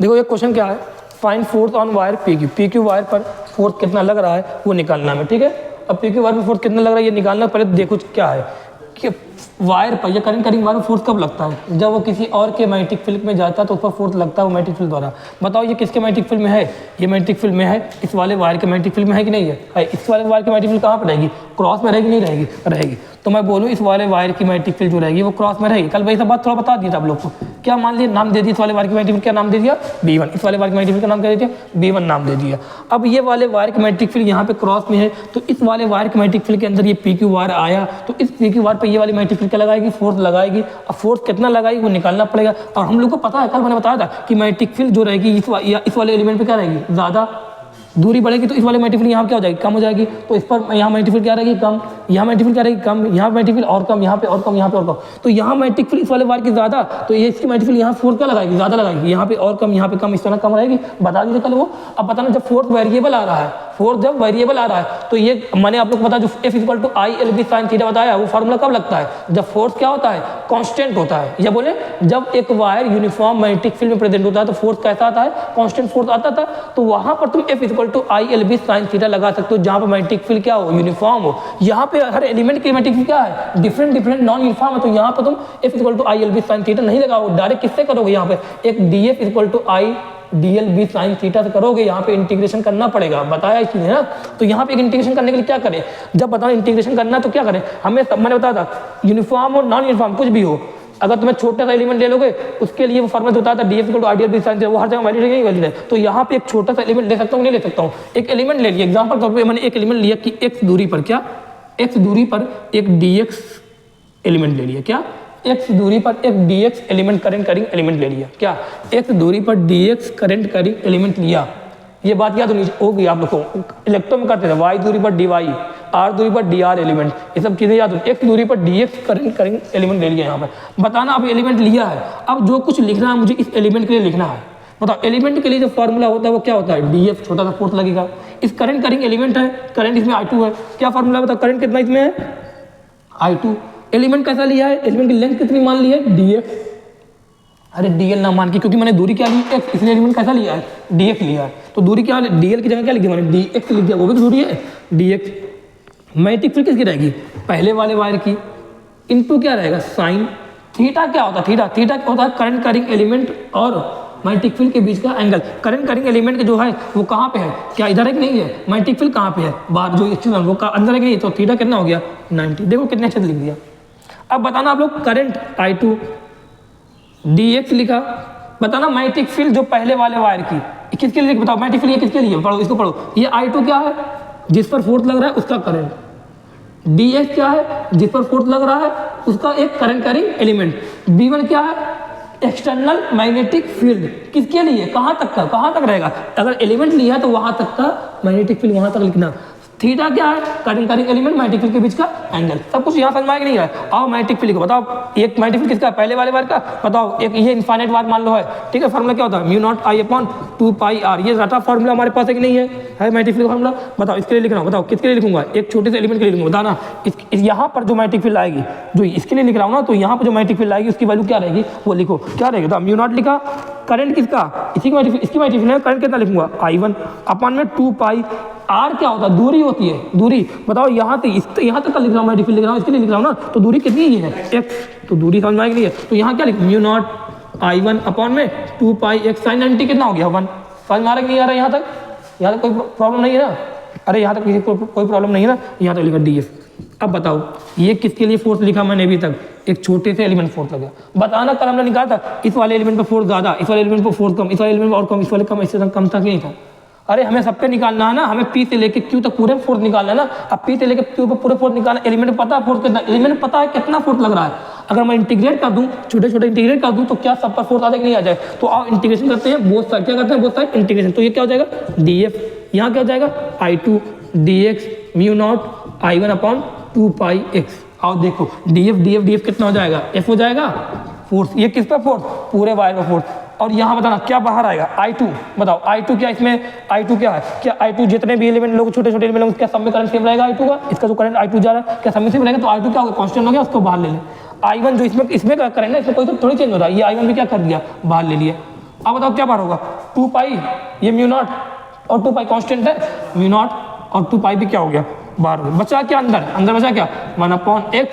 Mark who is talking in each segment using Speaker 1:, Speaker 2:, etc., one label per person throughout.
Speaker 1: देखो ये क्वेश्चन क्या है, find force on wire P Q. P Q wire पर फोर्स कितना लग रहा है वो निकालना है, ठीक है। अब पी क्यू वायर पर फोर्स कितना लग रहा है ये निकालना, पहले देखो क्या है कि वायर पर या करंट करिंग वायर पर फोर्स कब लगता है, जब वो किसी और के मैग्नेटिक फील्ड में जाता है तो उस पर फोर्स लगता है वो मैग्नेटिक फील्ड द्वारा। बताओ ये किसके मैग्नेटिक फील्ड में है, ये मैग्नेटिक फील्ड में है, इस वाले वायर के मैग्नेटिक फील्ड में है कि नहीं है, इस वाले वायर की मैग्नेटिक फील्ड कहाँ पर रहेगी, क्रॉस में रहेगी नहीं रहेगी, रहेगी। तो मैं बोलूँ इस वाले वायर की मैग्नेटिक फील्ड जो रहेगी वो क्रॉस में रहेगी। कल भाई सब बात थोड़ा बता दिया था आप लोग को, क्या मान लिया, नाम दे दिया इस वाले वायर की मैग्नेटिक फील्ड, क्या नाम दे दिया B1, इस वाले वायर की मैग्नेटिक फील्ड का नाम क्या दे दिया B1 नाम दे दिया। अब ये वाले वायर की मैग्नेटिक फील्ड यहाँ पे क्रॉस में है, तो इस वाले वायर की मैग्नेटिक फील्ड के अंदर ये PQ वायर आया, तो इस PQ वायर पे ये वाली मैग्नेटिक फील्ड क्या लगाएगी, फोर्स लगाएगी। अब फोर्स कितना लगाएगी वो निकालना पड़ेगा। और हम लोग को पता है, कल मैंने बताया था कि मैग्नेटिक फील्ड जो रहेगी इस वाले एलिमेंट पे क्या रहेगी, ज़्यादा दूरी बढ़ेगी तो इस वाले मैग्नेटिक फील्ड यहाँ क्या हो जाएगी, कम हो जाएगी। तो इस पर यहाँ मैग्नेटिक फील्ड क्या रहेगी, कम, यहाँ मैग्नेटिक फील्ड क्या रहेगी, कम, यहाँ मैग्नेटिक फील्ड और कम, यहाँ पे और कम, यहाँ पे और कम। तो यहाँ मैग्नेटिक फील्ड इस वाले वायर की ज़्यादा, तो ये इसकी मैग्नेटिक फील्ड यहाँ फोर्स क्या लगाएगी, ज़्यादा लगाएगी, यहाँ पे और कम, यहाँ पे कम, इस तरह कम रहेगी। बता दीजिए कल वो। अब बताना जब फोर्स वेरिएबल आ रहा है, फोर्स जब वेरिएबल आ रहा है तो ये मैंने आप लोग को बताया जो F = I L B sin theta बताया, वो फार्मूला कब लगता है, जब फोर्स क्या होता है, कांस्टेंट होता है। या बोले जब एक वायर यूनिफॉर्म मैग्नेटिक फील्ड में प्रेजेंट होता है तो फोर्स कैसा आता है, कांस्टेंट फोर्स आता था। तो वहां पर तुम F = I L B sin theta लगा सकते हो जहां पर मैग्नेटिक फील्ड क्या हो, यूनिफॉर्म हो। यहाँ पे हर एलिमेंट की मैग्नेटिक फील्ड क्या है, डिफरेंट नॉन यूनिफॉर्म है, तो यहाँ पर तुम F = I L B sin theta नहीं लगाओगे, डायरेक्ट किससे करोगे, यहाँ पे एक DF = I DLB sin theta से करोगे। यहाँ पे इंटीग्रेशन करना पड़ेगा, बताया इसलिए ना। तो यहाँ पे एक इंटीग्रेशन करने के लिए क्या करें, जब बताओ इंटीग्रेशन करना तो क्या करें, हमें मैंने बताया था यूनिफॉर्म और नॉन यूनिफॉर्म कुछ भी हो, अगर तुम्हें छोटा सा एलिमेंट ले लोगे उसके लिए वो फॉर्मूला होता था DF = I DLB sin theta, वो हर जगह वैलिड है, नहीं वैलिड है। तो यहाँ पे एक छोटा सा एलिमेंट ले सकता हूँ, नहीं ले सकता हूँ, एक एलिमेंट ले लिया, एग्जाम्पल तौर पर मैंने एक एलिमेंट लिया कि x दूरी पर, क्या x दूरी पर एक dx एलिमेंट ले लिया, क्या x दूरी पर एक dx element current carrying element ले लिया, क्या x दूरी पर dx करंट करिंग एलिमेंट लिया। ये बात याद होगी आप लोग को, इलेक्ट्रो में करते थे, y दूरी पर dy, r दूरी पर dr एलिमेंट, ये सब चीजें याद होगी। x दूरी पर dx करंट करिंग एलिमेंट ले लिया। यहाँ पर बताना अब एलिमेंट लिया है, अब जो कुछ लिखना है मुझे इस एलिमेंट के लिए लिखना है। बताओ एलिमेंट के लिए जो फॉर्मूला होता है वो क्या होता है, df, छोटा सा फोर्स लगेगा। इस करंट करिंग एलिमेंट है, करंट इसमें I2 है, क्या फॉर्मूला बताओ, करंट कितना इसमें है I2। एलिमेंट कैसा लिया है, एलिमेंट की लेंथ कितनी मान ली है, dx, अरे dl ना मान के, क्योंकि मैंने दूरी क्या ली x, इसलिए एलिमेंट कैसा लिया है, dx लिया है। तो दूरी क्या है, dl की जगह क्या लिख दिया मैंने, dx लिख दिया, वो भी दूरी है dx। मैग्नेटिक फील्ड किसकी रहेगी, पहले वाले वायर की, इनटू क्या रहेगा साइन थीटा। क्या होता है थीटा, थीटा क्या होता है, करंट करिंग एलिमेंट और मैग्नेटिक फील्ड के बीच का एंगल। करंट करिंग एलिमेंट के जो है वो कहाँ पे है, क्या इधर है कि नहीं है, मैग्नेटिक फील्ड कहाँ पे है, बाहर जो एक्सटर्नल वो अंदर है कि नहीं, तो थीटा कितना हो गया 90। देखो कितने अच्छे लिख दिया। अब बताना आप लोग करंट I2 dx लिखा, बताना मैग्नेटिक फील्ड जो पहले वाले वायर की किसके लिए, बताओ मैग्नेटिक फील्ड ये किसके लिए, पढ़ो इसको पढ़ो। ये I2 क्या है, जिस पर फोर्स लग रहा है उसका करंट, dx क्या है, जिस पर फोर्स लग रहा है उसका एक करंट करिंग एलिमेंट, B1 क्या है, एक्सटर्नल मैग्नेटिक फील्ड, किसके लिए, कहाँ तक का, कहाँ तक रहेगा, अगर एलिमेंट लिया तो वहां तक का मैग्नेटिक फील्ड वहां तक लिखना। थीटा क्या है, current carrying element magnetic field के बीच का एंगल। सब कुछ यहाँ समझ में आएगा नहीं है। आओ मैग्नेटिक फील्ड को बताओ, एक मैग्नेटिक फील्ड किसका है, पहले वाले वायर का, बताओ एक ये इनफाइनाइट वायर मान लो है, ठीक है। फॉर्मूला क्या होता है, μ0I/2πr, ये रटा फॉर्मूला हमारे पास है कि नहीं है मैग्नेटिक फील्ड फॉर्मूला। बताओ इसके लिए लिखना, बताओ किसके लिए लिखूंगा, एक छोटे से एलिमेंट के लिए लिखूंगा, बताना यहाँ पर जो मैग्नेटिक फील्ड आएगी, जो इसके लिए लिख रहा हूँ ना, तो यहाँ पर जो मैग्नेटिक फील्ड आएगी उसकी वैल्यू क्या रहेगी वो लिखो, क्या रहेगी, तो μ0 लिखा, करंट किसका, इसकी मैग्नेटिक फील्ड, करंट कितना लिखूंगा I1/2π। r क्या होता है, दूरी होती है, दूरी बताओ यहाँ से यहाँ तक का लिख रहा हूँ, मैग्नेटिक फील्ड लिख रहा हूँ, इसके लिए लिख रहा हूँ ना, तो दूरी कितनी ही है x, तो दूरी समझ में आएगी नहीं है। तो यहाँ क्या लिख μ0 I1/2πx sin 90 कितना हो गया 1। समझ में आ रहा है कि नहीं आ रहा है, यहाँ तक कोई प्रॉब्लम नहीं है ना, अरे यहाँ तक किसी को कोई प्रॉब्लम नहीं है ना, यहाँ तक लिखा df। अब बताओ ये किसके लिए फोर्स लिखा मैंने अभी तक, एक छोटे से एलिमेंट फोर्स लगा। बताना कल हमने निकाला था इस वाले एलिमेंट पर फोर्स ज्यादा, इस वाले एलिमेंट पर फोर्स कम, इस वाले एलिमेंट पर और कम, इस वाले कम, इससे कम था कि नहीं था। अरे हमें सब पे निकालना है ना, हमें P से लेके Q तक पूरे फोर्स निकालना है ना। अब P से लेके Q पर पूरे फोर्स निकालना, एलिमेंट पता है फोर्स कितना, एलिमेंट पता है कितना फोर्स लग रहा है। अगर मैं इंटीग्रेट कर दूं, छोटे छोटे इंटीग्रेट कर दूं, तो क्या सब पर फोर्स आ जाए कि नहीं आ जाए। तो आओ इंटीग्रेशन करते हैं, बोथ साइड क्या करते हैं, बोथ साइड इंटीग्रेशन। तो ये क्या हो जाएगा df, यहाँ क्या हो जाएगा I2 dx μ0 I1/2πx। आओ देखो df कितना हो जाएगा, f हो जाएगा फोर्स, ये किस पर फोर्स, पूरे वायर पर फोर्स। और यहाँ बताना क्या बाहर आएगा I2, बताओ I2 क्या, इसमें I2 क्या है, क्या I2 जितने भी एलिमेंट लोग छोटे छोटे एलिमेंट क्या सब में करंट सेम रहेगा I2 का, इसका जो करंट I2 जा रहा है क्या सब में सेम रहेगा, तो I2 क्या होगा कांस्टेंट हो गया, उसको बाहर ले लें। I1 जो इसमें का करंट है, इसमें कोई तो थोड़ी चेंज हो रहा है, ये I1 भी क्या कर दिया बाहर ले लिया। अब बताओ क्या बार होगा, 2 पाई, ये म्यू नॉट और 2 पाई कॉन्स्टेंट है, म्यू नॉट और 2 पाई भी क्या हो गया बार हो गया। बचा क्या अंदर बचा क्या 1/x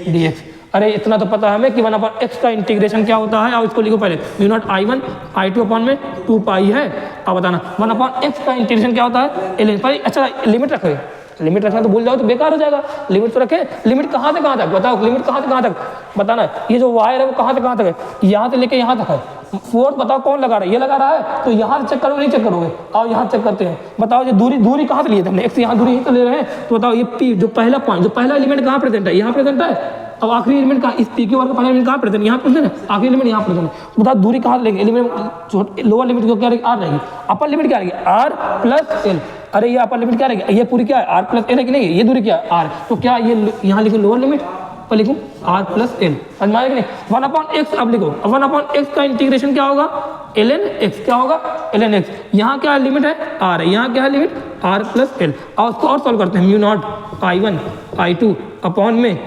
Speaker 1: dx। अरे इतना तो पता है हमें कि 1/x का इंटीग्रेशन क्या होता है, और इसको लिखो पहले mu naught I1 I2 upon में 2 पाई है। अब बताना 1/x का इंटीग्रेशन क्या होता है ln। अच्छा लिमिट रखोगे, लिमिट रखना तो भूल जाओ तो बेकार हो जाएगा, लिमिट तो रखे। लिमिट कहाँ से कहाँ तक बताओ, लिमिट कहाँ से कहाँ तक बताना। ये जो वायर है वो कहाँ से कहाँ तक है, यहाँ से लेके यहाँ तक है। फोर्थ बताओ कौन लगा रहा है, ये लगा रहा है, तो यहाँ चेक करोगे नहीं चेक करोगे, और यहाँ चेक करते हैं। बताओ ये दूरी कहाँ से लिए थे हमने, एक से यहाँ दूरी ही तो ले रहे हैं। तो बताओ ये पी जो पहला पॉइंट, जो पहला एलिमेंट कहाँ प्रेजेंट है, यहाँ प्रेजेंट है। अब आखिरी एलिमेंट का इस पी क्यू आर का पहला एलिमेंट कहाँ प्रेजेंट है, यहाँ प्रेजेंट है, आखिरी एलिमेंट यहाँ प्रेजेंट है। बताओ दूरी कहाँ से लेंगे, एलिमेंट लोअर लिमिट जो क्या रहेगी आर रहेगी, अपर लिमिट क्या रहेगी आर प्लस एल। अरे ये अपर लिमिट क्या रहेगी, ये पूरी क्या है आर प्लस एल है कि नहीं, ये दूरी क्या है आर, तो क्या ये यहाँ लिखो लोअर लिमिट पर लिखूँ आर प्लस एल, समझ में आएगा नहीं। 1/x अब लिखो, 1/x का इंटीग्रेशन क्या होगा ln x, क्या होगा ln x। यहाँ क्या लिमिट है आर है, यहाँ क्या है लिमिट आर प्लस एल। और उसको और सॉल्व करते हैं, mu naught I1 I2 upon में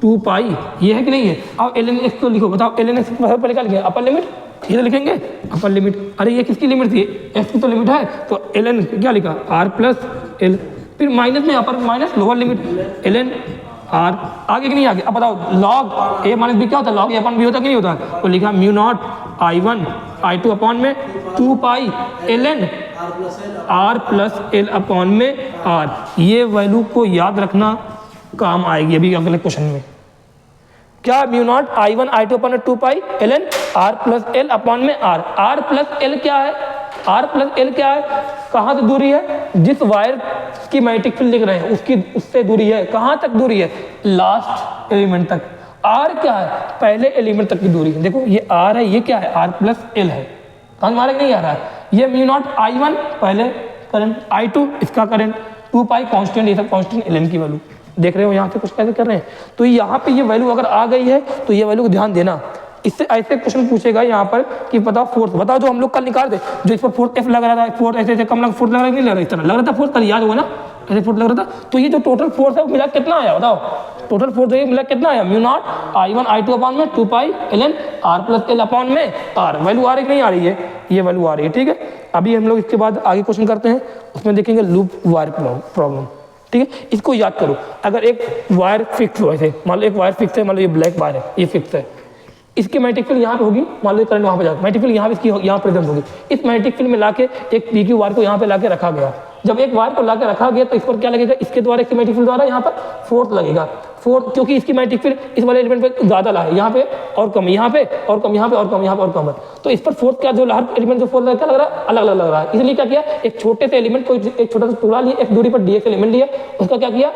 Speaker 1: 2 पाई, ये है कि नहीं है। अब ln x को लिखो, बताओ ln x पर निकाल गया अपर लिमिट, ये तो लिखेंगे अपर लिमिट। अरे ये किसकी लिमिट थी, x की तो लिमिट है, तो ln क्या लिखा आर प्लस एल, फिर माइनस में upper minus lower limit ln r, आगे कि नहीं आगे। अब बताओ लॉग ए माइनस बी क्या होता है, लॉग ए अपॉन बी होता कि नहीं होता, तो लिखा mu naught I1 I2 upon में 2 pi ln r plus l upon में आर। ये वैल्यू को याद रखना काम आएगी अभी अगले क्वेश्चन में। क्या mu naught I1 I2 upon में 2 pi ln r plus l upon में आर। आर प्लस एल क्या है, आर प्लस एल क्या है, कहाँ से दूरी है, जिस वायर की मैग्नेटिक फील्ड लिख रहे हैं उसकी उससे दूरी है, कहाँ तक दूरी है लास्ट एलिमेंट तक। आर क्या है, पहले एलिमेंट तक की दूरी है। देखो ये आर है, ये क्या है आर प्लस एल है, समझ में नहीं आ रहा है। ये म्यू नॉट I1 पहले करंट, I2 इसका करंट, 2 पाई कांस्टेंट, ये सब कांस्टेंट ln की वैल्यू देख रहे हो, यहाँ से कुछ कैसे कर रहे हैं। तो यहाँ पे ये वैल्यू अगर आ गई है तो ये वैल्यू को ध्यान देना। इससे ऐसे क्वेश्चन पूछेगा यहाँ पर कि बताओ फोर्थ, बताओ जो हम लोग कल निकाल दे, जो इस पर फोर्थ एफ लग रहा था, फोर्थ ऐसे कम लग, फोर्थ लग रहा नहीं लग रहा, इस तरह लग रहा था फोर्थ, कल याद होगा ना ऐसे फोर्थ लग रहा था। तो ये जो टोटल फोर्थ है मिला कितना आया बताओ, टोटल फोर्थ मिला कितना आया, mu naught I1 I2 upon में 2 pi ln r plus l upon में आर। वैल्यू आ रही नहीं आ रही है, ये वैल्यू आ रही है, ठीक है। अभी हम लोग इसके बाद आगे क्वेश्चन करते हैं, उसमें देखेंगे लूप वायर प्रॉब्लम, ठीक है। इसको याद करो, अगर एक वायर फिक्स हो, ऐसे मान लो एक वायर फिक्स है, मान लो ये ब्लैक वायर है, ये फिक्स है, इसकी मैग्नेटिक फील्ड यहाँ पे होगी, मान लो करंट वहाँ पे जाएगा, मैग्नेटिक फील्ड यहाँ पे इसकी यहाँ प्रेजेंट होगी। इस मैग्नेटिक फील्ड में लाके एक पी क्यू वायर को यहाँ पे लाके रखा गया। जब एक वायर को लाके रखा गया तो इस पर क्या लगेगा, इसके द्वारा इसके मैग्नेटिक फील्ड द्वारा यहाँ पर फोर्स लगेगा, फोर्स, क्योंकि इसकी मैग्नेटिक फील्ड इस वाले एलिमेंट पे ज्यादा ला है, यहाँ पे और कम, यहाँ पे और कम, यहाँ पे और कम, यहाँ पे और कम है। तो इस पर फोर्स क्या, जो हर एलिमेंट जो फोर्स क्या लग रहा है, अलग अलग लग रहा है। इसलिए क्या किया, एक छोटे से एलिमेंट को, एक छोटा सा टुकड़ा लिए, एक दूरी पर डीएक्स एलिमेंट लिया, उसका क्या किया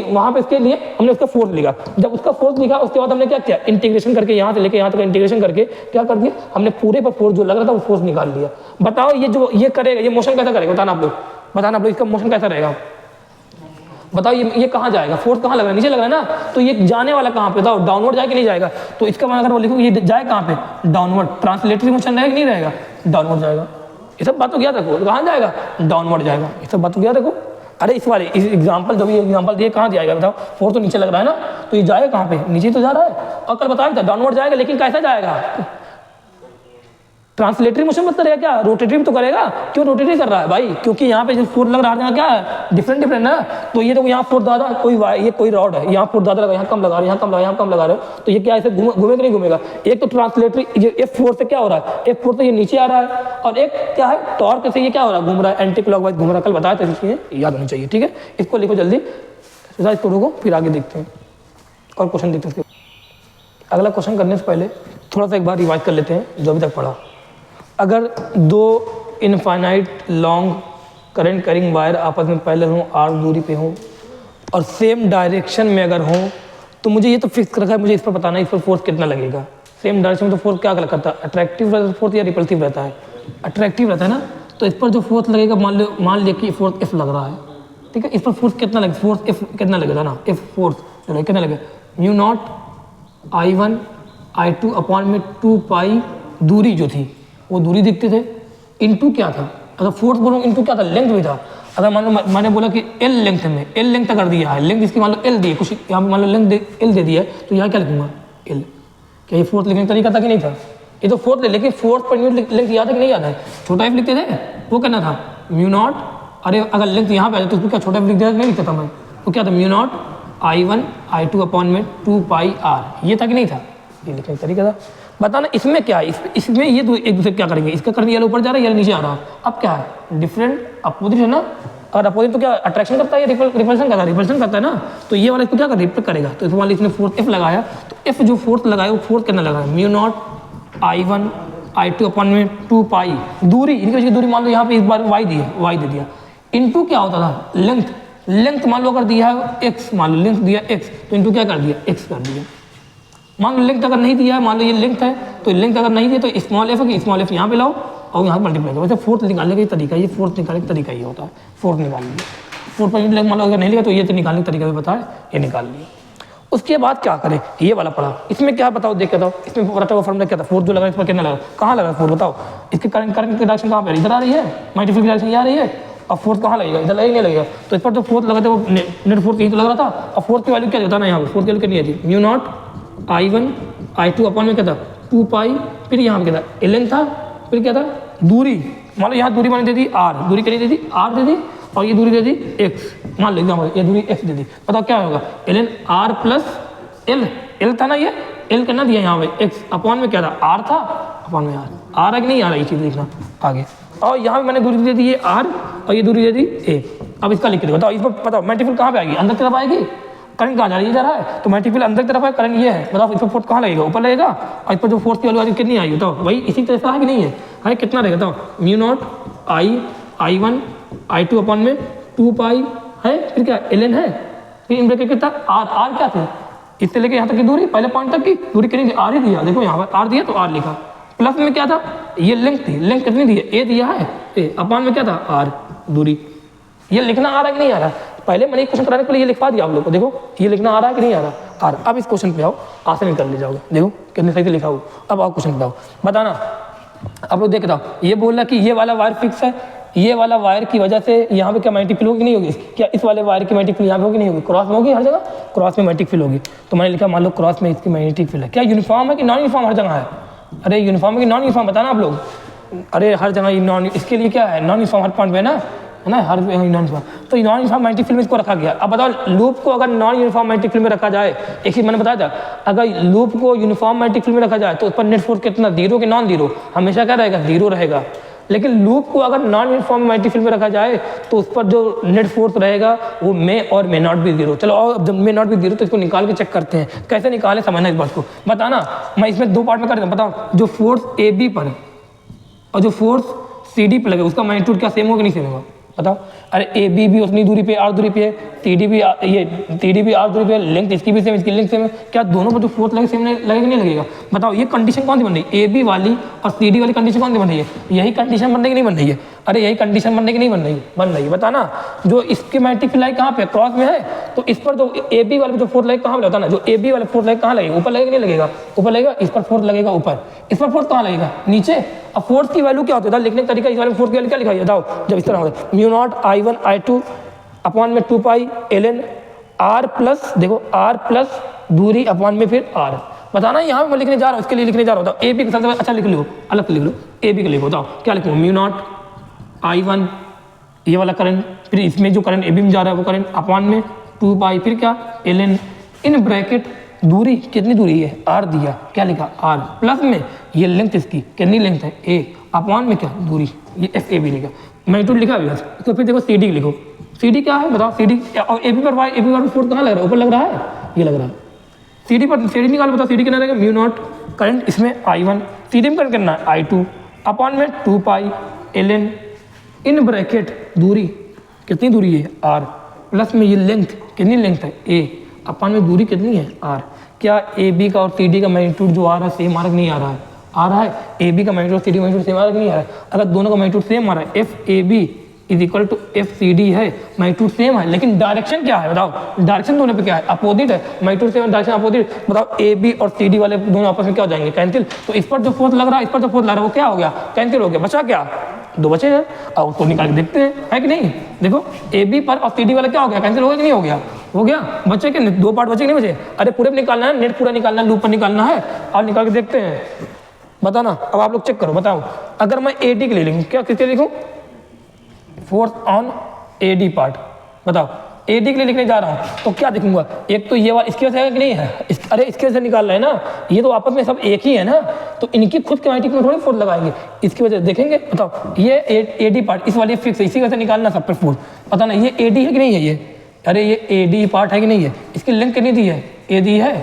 Speaker 1: वहां पे इसके लिए हमने उसका फोर्स लिखा। जब उसका फोर्स लिखा उसके बाद हमने क्या किया, इंटीग्रेशन करके यहाँ से लेके यहाँ तक इंटीग्रेशन करके क्या कर दिया, हमने पूरे पर फोर्स जो लग रहा था वो फोर्स निकाल लिया। बताओ ये जो ये करेगा, ये मोशन कैसा करेगा, बताना आप लोग, बताना आप लोग, इसका मोशन कैसा रहेगा बताओ। ये कहाँ जाएगा, फोर्स कहाँ लग रहा है, नीचे लग रहा है ना, तो ये जाने वाला कहाँ पे, बताओ डाउनवर्ड जाएगा नहीं जाएगा। तो इसका मैं अगर वो लिखूँ ये जाए कहाँ पे, डाउनवर्ड, ट्रांसलेटरी मोशन रहेगा नहीं रहेगा, डाउनवर्ड जाएगा। ये सब बात तो याद रखो, कहाँ जाएगा डाउनवर्ड जाएगा, ये सब बात तो याद रखो। अरे इस वाले इस एग्जाम्पल, जब ये एग्जाम्पल दिए कहाँ जाएगा बताओ, फोर्स तो नीचे लग रहा है ना, तो ये जाएगा कहाँ पे, नीचे तो जा रहा है। और कल बताया था डाउनवर्ड जाएगा, लेकिन कैसा जाएगा, ट्रांसलेटरी मोशन मत करेगा क्या, रोटेटरी तो करेगा। क्यों रोटेटरी कर रहा है भाई, क्योंकि यहाँ पे जो फोर्स लग रहा है क्या है, डिफरेंट डिफरेंट है। तो ये तो यहाँ फोर्स ज्यादा, ये कोई रॉड है, यहाँ फोर्स ज्यादा लगा, यहाँ कम लगा रहे, यहाँ कम लगा, यहाँ कम लगा रहे हो, तो ये क्या ऐसे घूमेगा नहीं घूमेगा। एक तो ट्रांसलेटरी, ये एक फोर्स से क्या हो रहा है, एक फोर्स से ये नीचे आ रहा है, और एक क्या है टॉर्क से ये क्या हो रहा है, घूम रहा है, एंटी क्लॉकवाइज घूम रहा है। कल बताया था, इसलिए याद होनी चाहिए, ठीक है। इसको लिखो जल्दी, इसको रुको, फिर आगे देखते हैं और क्वेश्चन देखते हैं। अगला क्वेश्चन करने से पहले थोड़ा सा एक बार रिवाइज कर लेते हैं जो अभी तक पढ़ा। अगर दो infinite long current carrying wire आपस में पैरेलल हों, आर दूरी पे हों और सेम डायरेक्शन में अगर हों, तो मुझे ये तो फिक्स रखा है, मुझे इस पर बताना है इस पर फोर्स कितना लगेगा। सेम डायरेक्शन में तो फोर्स क्या करता है, अट्रैक्टिव फोर्स या रिपल्सिव रहता है, अट्रैक्टिव रहता है ना। तो इस पर जो फोर्स लगेगा, मान लिया कि फोर्स एफ लग रहा है, ठीक है। इस पर फोर्स कितना लगेगा, फोर्स एफ कितना लगेगा ना, एफ फोर्स चलो कितना लगेगा, mu naught I1 I2 upon में 2 पाई दूरी जो थी वो दूरी दिखते थे, इनटू क्या था, अगर फोर्स बोलो इनटू क्या था, लेंथ भी था। अगर मान लो मैंने बोला कि एल लेंथ में, एल लेंथ कर दिया है, लेंथ इसकी मान लो एल दी है, कुछ यहाँ मान लो लेंथ एल दे दिया है, तो यहाँ क्या लिखूंगा एल। क्या ये फोर्स लिखने का तरीका था कि नहीं था, ये तो फोर्थ ले, लेकिन फोर्थ पर यूनिट लेंथ याद है कि नहीं याद है? छोटा एफ लिखते थे, वो करना था म्यू नॉट, अरे अगर लेंथ यहाँ पे आ जाए तो उसको क्या छोटा एफ लिख देता, नहीं लिखता था मैं, तो क्या था mu naught I1 I2 upon में 2 पाई r, ये था कि नहीं था? ये लिखने का तरीका था। बताना इसमें क्या है, इसमें ये एक दूसरे क्या करेंगे, इसका करंट ये ऊपर जा रहा है, ये नीचे आ रहा है। अब क्या है, डिफरेंट अपोजिट है ना, और अपोजिट तो क्या अट्रैक्शन करता है, रिपल्शन करता है, रिपल्शन करता है ना, तो ये वाला इसको क्या कर रिपेक्ट करेगा। तो इस वाले इसने फोर्थ एफ लगाया, तो एफ जो फोर्थ लगाया वो फोर्थ कितना लगा है, mu naught I1 I2 upon में 2 पाई, दूरी इनकी वजह से दूरी मान लो यहाँ पे इस बार y दी है, y दे दिया, इनटू क्या होता था लेंथ, लेंथ मान लो अगर दिया है x, मान लो लेंथ दिया x, तो इनटू क्या कर दिया x कर दिया। मान लो लेंथ अगर नहीं दिया है, मान लो ये लेंथ है, तो लेंथ अगर नहीं दिया तो स्मॉल एफ है कि स्मॉल एफ यहाँ पे लाओ और यहाँ मल्टीप्लाई करो। वैसे फोर्थ निकालने का तरीका, ये फोर्थ निकालने का तरीका ये होता है, फोर्थ निकाल लिया, फोर्थ पर मान लो अगर नहीं लिया तो ये तो निकालने का तरीका भी बताया, ये निकाल लिया। उसके बाद क्या करें, ये वाला पढ़ा, इसमें क्या बताओ, देख के बताओ, इसमें पता हुआ फॉर्मूला क्या था, फोर्थ जो लगा इस पर कितना लगा, कहाँ लगा फोर्थ बताओ, इसके करंट की डायरेक्शन कहाँ पे इधर आ रही है, मल्टीपल की डायरेक्शन ये आ रही है, और फोर्थ कहाँ लगेगा, इधर लगेगा नहीं लगेगा, तो इस पर जो फोर्थ लगा था वो नेट फोर्थ यही तो लग रहा था, और फोर्थ की वैल्यू क्या देता ना यहाँ पर, फोर्थ की वैल्यू कितनी थी, mu naught I1 I2 upon में क्या था 2 पाई, फिर यहाँ पे क्या था ln था, फिर क्या था दूरी, मान लो यहाँ दूरी मैंने दे दी r, दूरी कितनी दे दी r दे दी, और ये दूरी दे दी x, मान लो एग्जाम्पल ये दूरी x दे दी, बताओ क्या होगा ln r plus l, l था ना ये l करना दिया यहाँ पे x अपॉन में क्या था r था, अपॉन में r है कि नहीं आ रहा, ये चीज़ देखना आगे। और यहाँ पे मैंने दूरी दे दी ये r और ये दूरी दे दी a, अब इसका लिख के बताओ, इस पर बताओ मल्टीपल कहाँ पे आएगी, अंदर की तरफ आएगी, करंट कहाँ जा रही है, जा रहा है, तो मल्टीपल अंदर की तरफ है, करंट ये है, बताओ इस पर फोर्थ कहाँ लगेगा, ऊपर लगेगा, और इस पर जो फोर्थ की वैल्यू कितनी आएगी बताओ, वही इसी तरह से है कि नहीं है कितना रहेगा बताओ, mu naught I1 I2 upon में 2 पाई है, फिर क्या ln है, फिर इन ब्रैकेट कितना r क्या थे, इससे लेके यहाँ तक की दूरी, पहले पॉइंट तक की दूरी कितनी r ही दिया, देखो यहाँ पर r दिया तो r लिखा, प्लस में क्या था ये लेंथ थी, लेंथ कितनी दी है a दिया है, a अपॉन में क्या था r दूरी, ये लिखना आ रहा है कि नहीं आ रहा, पहले मैंने क्वेश्चन कराने के पहले ये लिखवा दिया आप लोग को, देखो ये लिखना आ रहा है कि नहीं आ रहा, आ रहा। अब इस क्वेश्चन पे आओ, आसानी कर ले जाओगे, देखो कितने सही से लिखा हो। अब आओ क्वेश्चन पे आओ, बताना आप लोग, देखता ये बोल रहा कि ये वाला वायर फिक्स है, ये वाला वायर की वजह से यहाँ पे क्या मैग्नेटिक फील्ड होगी नहीं होगी, क्या इस वाले वायर की मैग्नेटिक फील्ड यहाँ पे होगी नहीं होगी, क्रॉस में होगी, हर जगह क्रॉस में मैग्नेटिक फील्ड होगी, तो मैंने लिखा मान लो क्रॉस में इसकी मैग्नेटिक फील्ड है, क्या यूनिफॉर्म है कि नॉन यूनिफॉर्म हर जगह है, अरे यूनिफॉर्म है कि नॉन यूनिफॉर्म बताना आप लोग, अरे हर जगह नॉन, इसके लिए क्या है नॉन यूनिफॉर्म हर पॉइंट पे ना, है ना, हर नॉन यूनिफॉर्म, तो नॉन यूनिफॉर्म मैग्नेटिक फील्ड में इसको रखा गया। अब बताओ लूप को अगर नॉन यूनिफॉर्म मैग्नेटिक फील्ड में रखा जाए, एक चीज मैंने बताया था, अगर लूप को यूनिफॉर्म मैग्नेटिक फील्ड में रखा जाए तो उस पर नेट फोर्स कितना, जीरो कि नॉन जीरो, हमेशा क्या रहेगा, जीरो रहेगा। लेकिन लूप को अगर नॉन यूनिफॉर्म मैग्नेटिक फील्ड में रखा जाए तो उस पर जो नेट फोर्स रहेगा वो मे और मे नॉट भी जीरो। चलो और जब मे नॉट भी जीरो तो इसको निकाल के चेक करते हैं, कैसे निकालें समझना इस बात को, बताना। मैं इसमें दो पार्ट में कर देता हूँ, बताओ जो फोर्स ए बी पर और जो फोर्स सी डी पर लगे उसका मैग्नीट्यूड क्या सेम होगा कि नहीं सेम होगा, बताओ। अरे ए बी भी उतनी दूरी पे आर दूरी पे है, सी डी भी आर दूरी पे है, लेंथ इसकी भी सेम, इसकी लेंथ सेम है, क्या दोनों पर जो फोर्स लगे सेम लगेगा नहीं लगेगा, बताओ। ये कंडीशन कौन सी बन रही है, ए बी वाली और सी डी वाली कंडीशन कौन सी बन रही है, यही कंडीशन बनने की नहीं बन रही है, अरे यही कंडीशन बनने की नहीं बन रही है, बताना। जो इसकी मैग्नेटिक फील्ड लाइन कहाँ पे क्रॉस में है, तो इस पर जो ए बी वाले जो फोर्स लगेगा कहाँ पे होता है ना, जो ए बी वाले फोर्स लगेगा कहाँ लगेगा, ऊपर लगेगा नहीं लगेगा, ऊपर लगेगा, इस पर फोर्स लगेगा ऊपर, इस पर फोर्स कहाँ लगेगा नीचे। अब फोर्स की वैल्यू क्या होती है लिखने का तरीका, इस वाले फोर्स की वैल्यू क्या लिखा है बताओ, जब इस तरह होता है mu naught I1 I2 upon में 2 पाई ln r प्लस, देखो r प्लस दूरी अपॉन में फिर r, बताना। यहाँ पे मैं लिखने जा रहा हूँ, इसके लिए लिखने जा रहा हूँ, ए बी के साथ अच्छा लिख लो, अलग लिख लो, ए बी के लिए बताओ क्या लिखूँ, म्यू नॉट I1 ये वाला करंट, फिर इसमें जो करंट ए बी में जा रहा है वो करंट अपॉन में 2 पाई, फिर क्या ln इन ब्रैकेट दूरी, कितनी दूरी है r दिया, क्या लिखा r प्लस में ये लेंथ, इसकी कितनी लेंथ है a अपॉन में क्या दूरी, ये एफ ए बी लिखा, मैग्नीट्यूड लिखा भी, तो फिर देखो सी डी लिखो, सी डी क्या है बताओ, सी डी और ए बी पर वाई, ए बी पर फोर्स कहाँ लग रहा है, ऊपर लग रहा है, ये लग रहा है, सी डी पर, सी डी निकाल बताओ, सी डी कितना रहेगा, म्यू नॉट करंट इसमें I1, सी डी में करंट करना है I2 अपॉन में 2 पाई ln इन ब्रैकेट दूरी, कितनी दूरी है r प्लस में ये लेंथ, कितनी लेंथ है a अपॉन में दूरी कितनी है r, क्या ए बी का और सी डी का मैग्नीट्यूड जो आ रहा है सेम आ रहा नहीं आ रहा है, आ रहा है, ए बी का magnitude C D magnitude same आ रहा है नहीं आ रहा है, अगर दोनों का मैग्नीट्यूड सेम आ रहा है, F A B is equal to F C D है, मैग्नीट्यूड सेम है, लेकिन डायरेक्शन क्या है बताओ, डायरेक्शन दोनों पे क्या है, अपोजिट है, मैग्नीट्यूड सेम, डायरेक्शन अपोजिट, बताओ ए बी और सी डी वाले दोनों आपस में क्या हो जाएंगे, कैंसिल, तो इस पर जो फोर्स लग रहा है, इस पर जो फोर्स लग रहा है वो क्या हो गया, कैंसिल हो गया, बचा क्या, दो बचे हैं, और उसको निकाल के देखते हैं, है कि नहीं। देखो ए बी पर और सी डी वाला क्या हो गया, कैंसिल हो गया कि नहीं हो गया, हो गया, बचे कि दो पार्ट बचे कि नहीं बचे, अरे पूरे निकालना है, नेट पूरा निकालना है, लूप पर निकालना है, और निकाल के देखते हैं, बताओ ना, अब आप लोग चेक करो, बताओ अगर मैं ए डी के लिए लिखूँ, क्या किसके लिए लिखूँ, force on A D part, बताओ ए डी के लिए लिखने जा रहा हूँ तो क्या लिखूंगा, एक तो ये वाला इसकी वजह से कि नहीं है, अरे इसकी वजह से निकाल रहे हैं ना, ये तो आपस में सब एक ही है ना, तो इनकी खुद किनेटिक में थोड़ी फोर्स लगाएंगे, इसकी वजह से देखेंगे। बताओ ये ए डी पार्ट इस वाली फिक्स है, इसी वजह से निकालना सब पर फोर्स, पता ना ये ए डी है कि नहीं है, ये अरे ये ए डी पार्ट है कि नहीं है, इसकी लिंक कितनी दी है, ए दी है,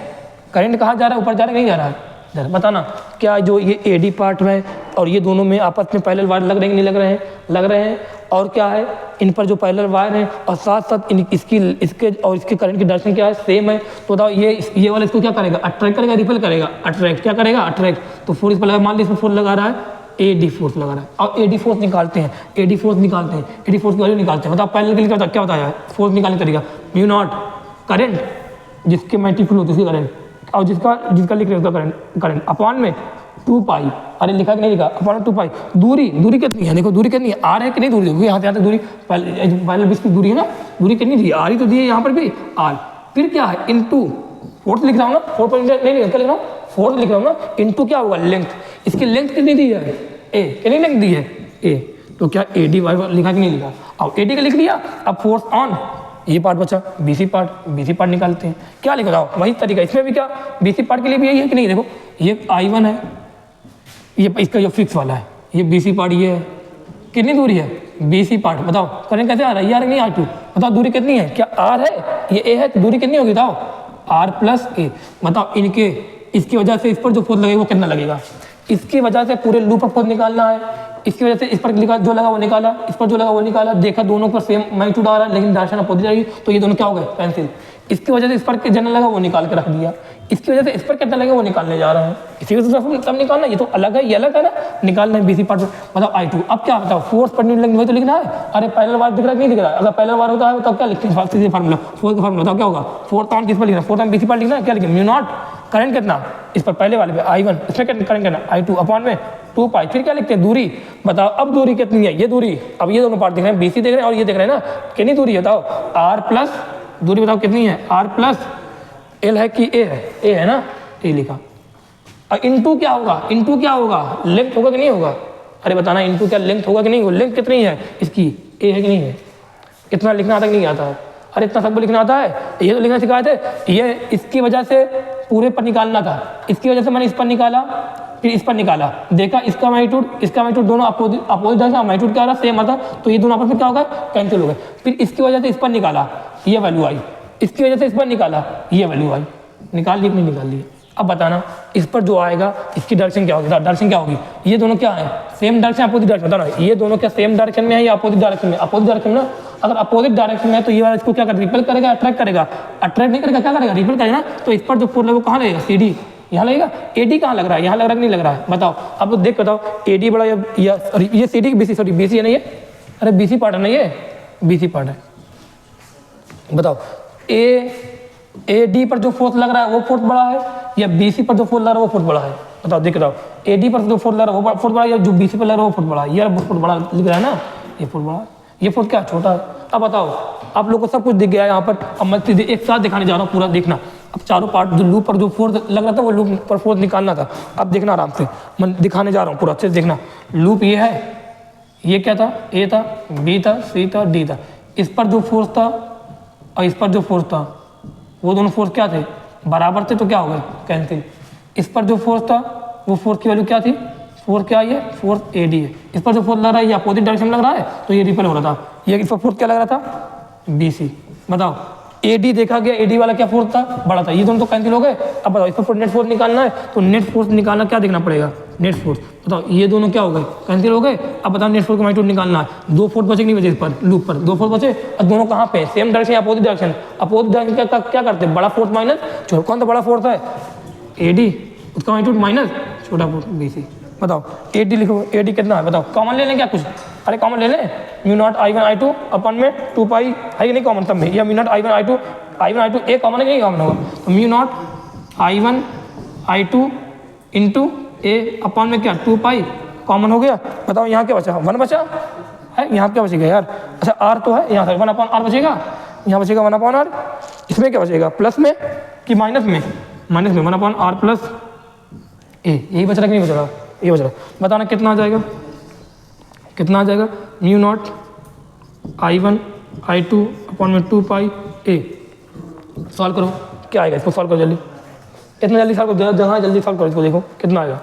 Speaker 1: करंट कहाँ जा रहा है, ऊपर जा रहा है नहीं जा रहा है, बताना क्या जो ये ए डी पार्ट है और ये दोनों में आपस में पैरेलल वायर लग रहे हैं नहीं लग रहे हैं, लग रहे हैं, और क्या है इन पर जो पैरेलल वायर है और साथ साथ इसके और इसके करंट की डायरेक्शन क्या है, सेम है, तो बताओ ये वाला इसको क्या करेगा, अट्रैक्ट करेगा, रिपेल करेगा, अट्रैक्ट क्या करेगा, अट्रैक्ट, तो फोर्स इस पर लगा, मान लीजिए इसमें फोर्स लगा रहा है, ए डी फोर्स लगा रहा है, और ए डी फोर्स निकालते हैं, ए डी फोर्स निकालते हैं, ए डी फोर्स की वैल्यू निकालते हैं, मतलब पैरेलल के लिए क्या बताया है, फोर्स निकालने तरीका, म्यू नॉट करंट जिसके मैग्नेटिक फ्लो उसकी करंट, और जिसका लिख रहे हैं करंट अपॉन में 2 पाई, अरे लिखा कि नहीं लिखा, अपॉन 2 पाई, दूरी कितनी है, देखो दूरी कितनी है, आर है कि नहीं दूरी, देखो यहाँ से दूरी पहले 20 की दूरी है ना, दूरी कितनी थी, आर ही तो दी है यहाँ पर भी आर, फिर क्या है इनटू फोर्थ लिख रहा हूँ ना, फोर्थ नहीं क्या लिख रहा हूँ, फोर्थ लिख रहा हूँ ना, इनटू क्या होगा लेंथ, इसकी लेंथ कितनी दी है, ए कितनी लेंथ दी है, ए, तो क्या ए डी वाई लिखा कि नहीं लिखा, अब ए डी का लिख लिया, अब फोर्स ऑन ये पार्ट बचा, बीसी पार्ट निकालते हैं, क्या लिखा था वही तरीका, इसमें भी क्या बीसी पार्ट के लिए भी यही है कि नहीं, देखो ये I1 है, ये इसका जो फिक्स वाला है, ये बीसी पार्ट ये है, कितनी दूरी है, बीसी पार्ट, बताओ करंट कैसे आ रहा है, ये आ रहा नहीं R2, बताओ दूरी कितनी है, क्या R है, ये A है, तो दूरी कितनी होगी बताओ, R प्लस ए, बताओ इनके इसकी वजह से इस पर जो फोर्स लगेगा वो कितना लगेगा, इसकी वजह से पूरे लूप पर फोर्स निकालना है, इसकी वजह से इस पर जो लगा वो निकाला, इस पर जो लगा वो निकाला, देखा दोनों पर सेम मैग्नीट्यूड आ रहा है लेकिन डायरेक्शन अपोजिट आएगी, तो ये दोनों क्या हो गए कैंसिल, इसकी वजह से इस पर जितना लगा वो निकाल के रख दिया, इसकी वजह से इस पर कितना लगा वो निकालने जा रहे हैं, इसी वजह से सब निकालना, ये तो अलग है, ये अलग है ना, निकालना है बीसी पार्ट, मतलब I2, अब क्या बताओ फोर्स पर न्यूटन वही तो लिखना है, अरे पैरेलल वायर दिख रहा है नहीं दिख रहा है, अगर पैरेलल वायर होता है तो क्या लिखते हैं, सीधे फार्मूला फोर्स का फार्मूला बताओ क्या होगा, फोर्थ ऑन किस पर लिखना, फोर्थ ऑन बीसी पार्ट लिखना है, क्या लिखें म्यू नॉट करंट कितना, इस पर पहले वाले पे I1, इसमें कितना करंट कितना I2 अपॉन में 2 पाई, फिर क्या लिखते हैं दूरी, बताओ अब दूरी कितनी है, ये दूरी, अब ये दोनों पार्ट दिख रहे हैं, बीसी देख रहे हैं और ये देख रहे हैं ना, कितनी दूरी बताओ, R प्लस दूरी बताओ कितनी है, R प्लस एल है कि ए है ना, ए लिखा, और इनटू क्या होगा, लेंथ होगा कि नहीं होगा, अरे बताना इनटू क्या लेंथ होगा कि नहीं होगा, लेंथ कितनी है इसकी, ए है कि नहीं है, इतना लिखना आता कि नहीं आता है, अरे इतना सबको लिखना आता है, ये तो लिखना सिखाए थे, ये इसकी वजह से पूरे पर निकालना था, इसकी वजह से मैंने इस पर निकाला, फिर इस पर निकाला, देखा इसका मैग्नीट्यूड दोनों अपोजिट है, मैग्नीट्यूड क्या आ रहा सेम आता, तो ये दोनों आपस में क्या होगा कैंसिल हो गए, फिर इसकी वजह से इस पर निकाला ये वैल्यू आई, इसकी वजह से इस पर निकाला ये वैल्यू आई, निकाल ली कि नहीं निकाल ली, अब बताना इस पर जो आएगा इसकी डायरेक्शन क्या होगी, डायरेक्शन क्या होगी, ये दोनों क्या है सेम डायरेक्शन अपोजिट डायरेक्शन, बताना ये दोनों क्या सेम डायरेक्शन में है या अपोजिट डायरेक्शन में, अपोजिट डायरेक्शन में ना, अगर अपोजिट डायरेक्शन में है तो ये वाला इसको क्या करेगा, रिपेल करेगा, अट्रैक्ट नहीं करेगा, क्या करेगा रिपेल करेगा ना, तो इस पर जो फोर्स लगेगा कहाँ लगेगा, CD यहाँ लगेगा, AD कहाँ लग रहा है, यहाँ लग रहा है कि नहीं लग रहा है, बताओ अब तो देख बताओ AD बड़ा या ये CD BC है नहीं है, अरे BC पार्ट है ना, ये BC पार्ट है, बताओ AD पर जो फोर्स लग रहा है वो फोर्स बड़ा है या BC पर जो फोर्स लग रहा है वो फोर्स बड़ा है, बताओ देख बताओ AD पर जो फोर्स लग रहा है वो फोर्स बड़ा है या जो BC पर लग रहा है वो फोर्स बड़ा है, ये फोर्स बड़ा लिख रहा है ना, ये फोर्स बड़ा, ये फोर्स क्या छोटा है, अब बताओ आप लोग को सब कुछ दिख गया है यहाँ पर, अब मैं सीधे एक साथ दिखाने जा रहा हूँ पूरा देखना, अब चारों पार्ट जो लूप पर जो फोर्स लग रहा था वो लूप पर फोर्स निकालना था, अब देखना आराम से मैं दिखाने जा रहा हूँ पूरा अच्छे से देखना, लूप ये है, ये क्या था, A था, B था, C था, D था, इस पर जो फोर्स था और इस पर जो फोर्स था वो दोनों फोर्स क्या थे बराबर थे, तो क्या हो गए कैंसिल, इस पर जो फोर्स था वो फोर्स की वैल्यू क्या थी, फोर्स क्या है, फोर्स AD है, इस पर जो फोर्स लग रहा है ये अपोजिट डायरेक्शन लग रहा है तो ये रिपेल हो रहा था, ये इस पर फोर्स क्या लग रहा था BC, बताओ AD देखा गया, AD वाला क्या फोर्स था बड़ा था, ये दोनों तो कैंसिल हो गए, अब बताओ इस पर नेट फोर्स निकालना है, तो नेट फोर्स निकालना क्या देखना पड़ेगा, नेट फोर्स, बताओ ये दोनों क्या हो गए कैंसिल हो गए, अब बताओ नेट फोर्स का मैग्नीट्यूड निकालना है, 2 फोर्स बचे नहीं बचे इस पर लूप पर, 2 फोर्स बचे और दोनों कहाँ पे सेम डायरेक्शन या अपोजिट डायरेक्शन क्या करते हैं, बड़ा फोर्स माइनस छोटा, कौन सा बड़ा फोर्स है AD, उसका मैग्नीट्यूड माइनस छोटा फोर्स BC, बताओ AD लिखो, AD कितना है बताओ, कॉमन ले लें क्या कुछ, अरे कॉमन ले लें, म्यू नॉट I1 I2 अपन में 2 पाई है कि नहीं कॉमन सब में, या mu naught I1 I2 A common है कि नहीं कॉमन होगा, तो mu naught I1 I2 into A अपन में क्या 2 पाई कॉमन हो गया, बताओ यहाँ क्या बचा 1 बचा है, यहाँ क्या बचेगा यार, अच्छा R तो है, यहाँ 1/R बचेगा, यहाँ बचेगा 1/R, इसमें क्या बचेगा प्लस में कि माइनस में 1/R प्लस A, यही बच रहा कि नहीं बच रहा, ये बच रहा है। बताना कितना आ जाएगा, कितना आ जाएगा, mu naught I1 I2 upon में 2 पाई ए। सॉल्व करो क्या आएगा, इसको सॉल्व करो जल्दी, इतना जल्दी सॉल्व करो, जहाँ जल्दी सॉल्व करो इसको, देखो कितना आएगा।